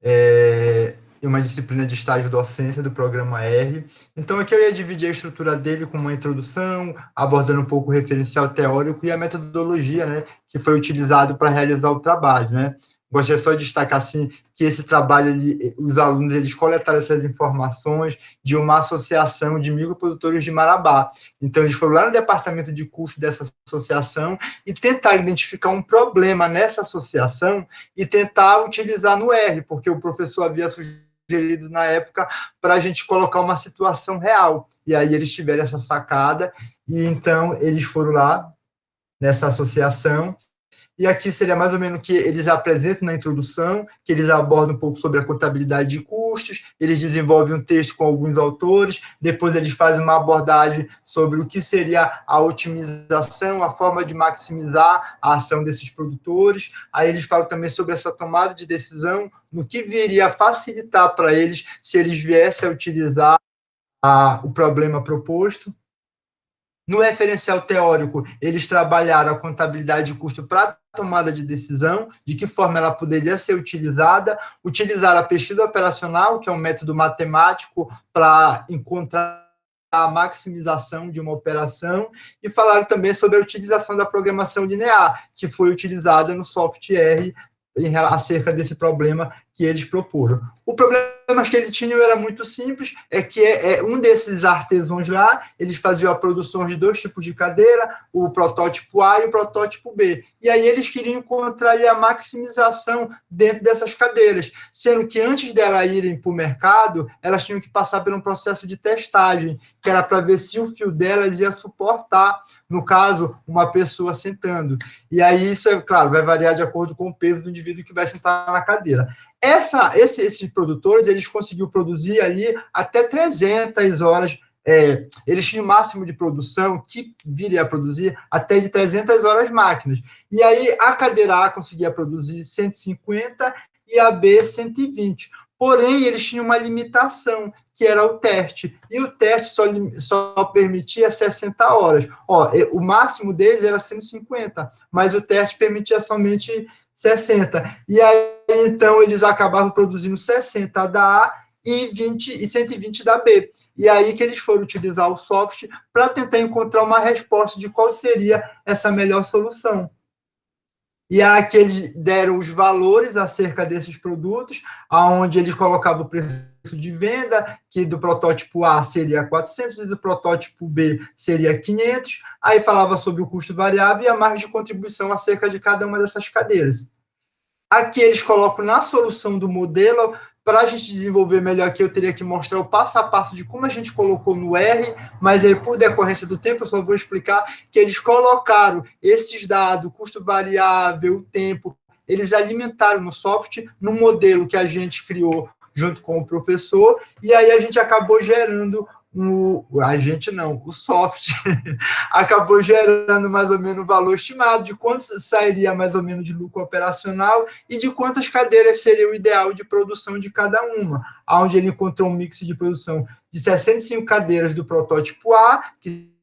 em uma disciplina de estágio docência do programa R. Então, aqui eu ia dividir a estrutura dele com uma introdução, abordando um pouco o referencial teórico e a metodologia, né, que foi utilizado para realizar o trabalho, né. Gostaria só de destacar, assim, que esse trabalho, os alunos, eles coletaram essas informações de uma associação de microprodutores de Marabá. Então, eles foram lá no departamento de custo dessa associação e tentaram identificar um problema nessa associação e tentar utilizar no R, porque o professor havia sugerido na época para a gente colocar uma situação real. E aí eles tiveram essa sacada e então eles foram lá nessa associação. E aqui seria mais ou menos o que eles apresentam na introdução, que eles abordam um pouco sobre a contabilidade de custos, eles desenvolvem um texto com alguns autores, depois eles fazem uma abordagem sobre o que seria a otimização, a forma de maximizar a ação desses produtores, aí eles falam também sobre essa tomada de decisão, no que viria a facilitar para eles se eles viessem a utilizar o problema proposto. No referencial teórico, eles trabalharam a contabilidade de custo para tomada de decisão, de que forma ela poderia ser utilizada, utilizar a pesquisa operacional, que é um método matemático para encontrar a maximização de uma operação, e falaram também sobre a utilização da programação linear, que foi utilizada no software acerca desse problema que eles proporam. O problema que eles tinham era muito simples, é que um desses artesãos lá, eles faziam a produção de 2 tipos de cadeira, o protótipo A e o protótipo B, e aí eles queriam encontrar a maximização dentro dessas cadeiras, sendo que antes delas irem para o mercado, elas tinham que passar por um processo de testagem, que era para ver se o fio delas ia suportar, no caso, uma pessoa sentando. E aí isso, é claro, vai variar de acordo com o peso do indivíduo que vai sentar na cadeira. Esses produtores, eles conseguiram produzir ali até 300 horas, eles tinham máximo de produção que viria a produzir até de 300 horas máquinas. E aí a cadeira A conseguia produzir 150 e a B 120. Porém, eles tinham uma limitação, que era o teste. E o teste só permitia 60 horas. O máximo deles era 150, mas o teste permitia somente 60. E aí, então, eles acabavam produzindo 60 da A e 120 da B. E aí que eles foram utilizar o software para tentar encontrar uma resposta de qual seria essa melhor solução. E aqui eles deram os valores acerca desses produtos, onde eles colocavam o preço de venda, que do protótipo A seria 400 e do protótipo B seria 500, aí falava sobre o custo variável e a margem de contribuição acerca de cada uma dessas cadeiras. Aqui eles colocam na solução do modelo. Para a gente desenvolver melhor aqui, eu teria que mostrar o passo a passo de como a gente colocou no R, mas aí, por decorrência do tempo, eu só vou explicar que eles colocaram esses dados, custo variável, o tempo, eles alimentaram no software, no modelo que a gente criou junto com o professor, e aí a gente acabou gerando o software acabou gerando mais ou menos o valor estimado de quanto sairia mais ou menos de lucro operacional e de quantas cadeiras seria o ideal de produção de cada uma, onde ele encontrou um mix de produção de 65 cadeiras do protótipo A, que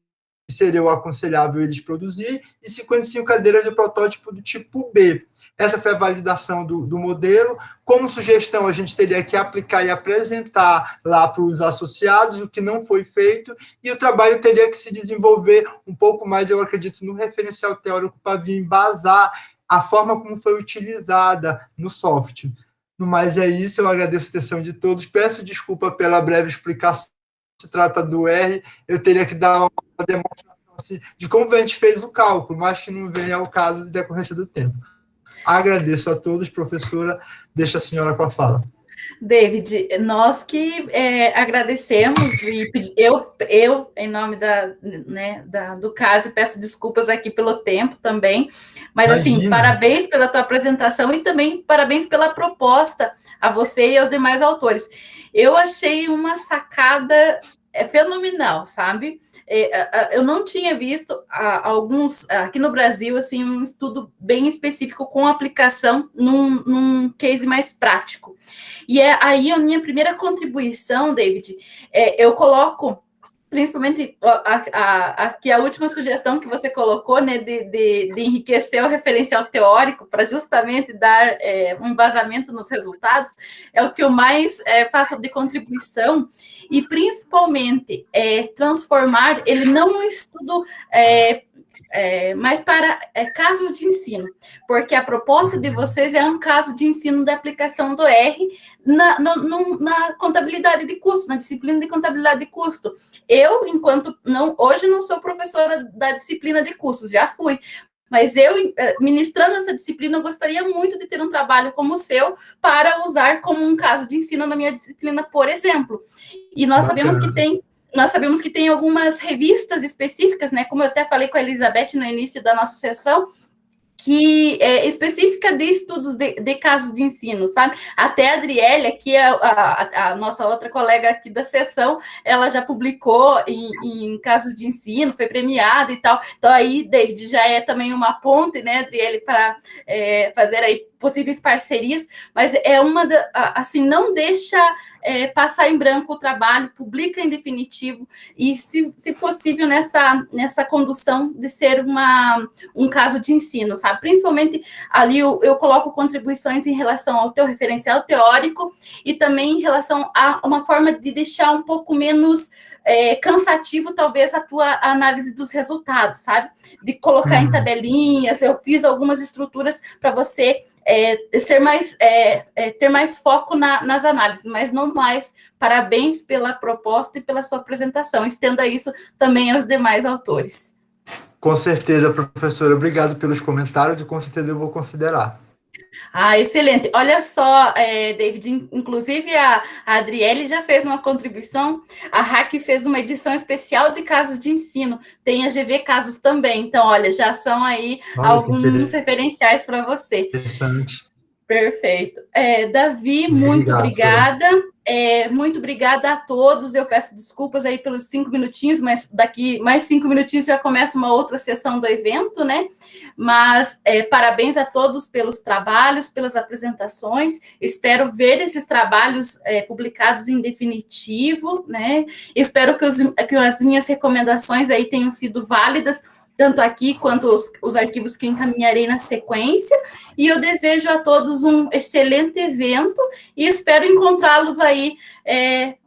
seria o aconselhável eles produzir, e 55 cadeiras do protótipo do tipo B. Essa foi a validação do modelo. Como sugestão, a gente teria que aplicar e apresentar lá para os associados, o que não foi feito, e o trabalho teria que se desenvolver um pouco mais, eu acredito, no referencial teórico para vir embasar a forma como foi utilizada no software. No mais é isso, eu agradeço a atenção de todos, peço desculpa pela breve explicação. Se trata do R, eu teria que dar uma demonstração assim, de como a gente fez o cálculo, mas que não vem ao caso de decorrência do tempo. Agradeço a todos, professora, deixa a senhora com a fala. David, nós que agradecemos, e eu, em nome do caso, peço desculpas aqui pelo tempo também, mas, Imagina. Assim, parabéns pela tua apresentação e também parabéns pela proposta a você e aos demais autores. Eu achei uma sacada fenomenal, sabe? Eu não tinha visto alguns, aqui no Brasil, assim, um estudo bem específico com aplicação num case mais prático. E aí a minha primeira contribuição, David, eu coloco, principalmente aqui a última sugestão que você colocou, né, de enriquecer o referencial teórico para justamente dar um embasamento nos resultados, é o que eu mais faço de contribuição, e principalmente transformar ele não num estudo mas para casos de ensino, porque a proposta de vocês é um caso de ensino da aplicação do R na contabilidade de custo, na disciplina de contabilidade de custo. Eu, hoje não sou professora da disciplina de custos, já fui, mas eu, ministrando essa disciplina, eu gostaria muito de ter um trabalho como o seu para usar como um caso de ensino na minha disciplina, por exemplo. E nós sabemos que tem algumas revistas específicas, né? Como eu até falei com a Elizabeth no início da nossa sessão, que é específica de estudos de casos de ensino, sabe? Até a Adriele, aqui, a nossa outra colega aqui da sessão, ela já publicou em casos de ensino, foi premiada e tal. Então, aí, David, já é também uma ponte, né, Adriele, para fazer aí possíveis parcerias, mas assim, não deixa passar em branco o trabalho, publica em definitivo e, se possível, nessa condução de ser um caso de ensino, sabe? Principalmente ali eu coloco contribuições em relação ao teu referencial teórico e também em relação a uma forma de deixar um pouco menos cansativo, talvez, a tua análise dos resultados, sabe? De colocar em tabelinhas, eu fiz algumas estruturas para você ter mais foco nas análises, mas não mais. Parabéns pela proposta e pela sua apresentação. Estenda isso também aos demais autores. Com certeza, professora. Obrigado pelos comentários e com certeza eu vou considerar. Excelente. Olha só, David, inclusive a Adriele já fez uma contribuição, a RAC fez uma edição especial de casos de ensino, tem a GV Casos também, então, olha, já são aí alguns referenciais para você. Interessante. Perfeito. Davi, muito obrigada. Muito obrigada a todos. Eu peço desculpas aí pelos 5 minutinhos, mas daqui mais 5 minutinhos já começa uma outra sessão do evento, né? Mas parabéns a todos pelos trabalhos, pelas apresentações. Espero ver esses trabalhos publicados em definitivo, né? Espero que as minhas recomendações aí tenham sido válidas, tanto aqui quanto os arquivos que encaminharei na sequência, e eu desejo a todos um excelente evento, e espero encontrá-los aí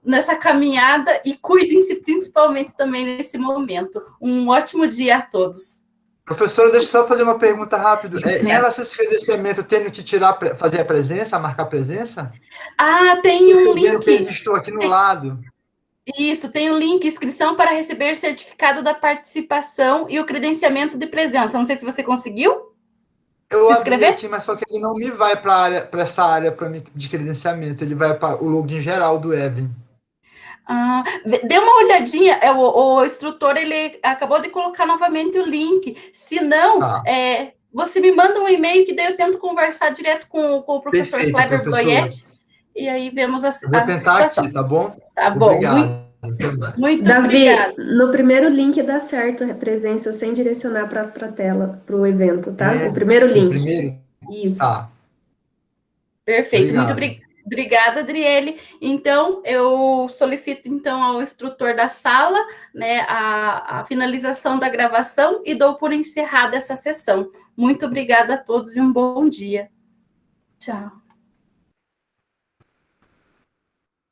nessa caminhada, e cuidem-se principalmente também nesse momento. Um ótimo dia a todos. Professora, deixa eu só fazer uma pergunta rápida. Em relação a esse credenciamento, tenho que fazer a presença, marcar a presença? Tem um link. Eu estou aqui no lado. Isso, tem um link, inscrição para receber certificado da participação e o credenciamento de presença. Não sei se você conseguiu eu se inscrever. Aqui, mas só que ele não me vai para essa área de credenciamento, ele vai para o login geral do Evan. Dê uma olhadinha, o instrutor, ele acabou de colocar novamente o link. Se não, você me manda um e-mail que daí eu tento conversar direto com o professor Kleber Boyetti. E aí vemos a situação. Vou tentar aqui, tá bom? Tá bom. Obrigado. Muito Davi, obrigada. No primeiro link dá certo a presença sem direcionar para a tela, para o evento, tá? O primeiro link. O primeiro? Isso. Perfeito. Obrigado. Muito obrigada, Adriele. Então, eu solicito então ao instrutor da sala, né, a finalização da gravação e dou por encerrada essa sessão. Muito obrigada a todos e um bom dia. Tchau.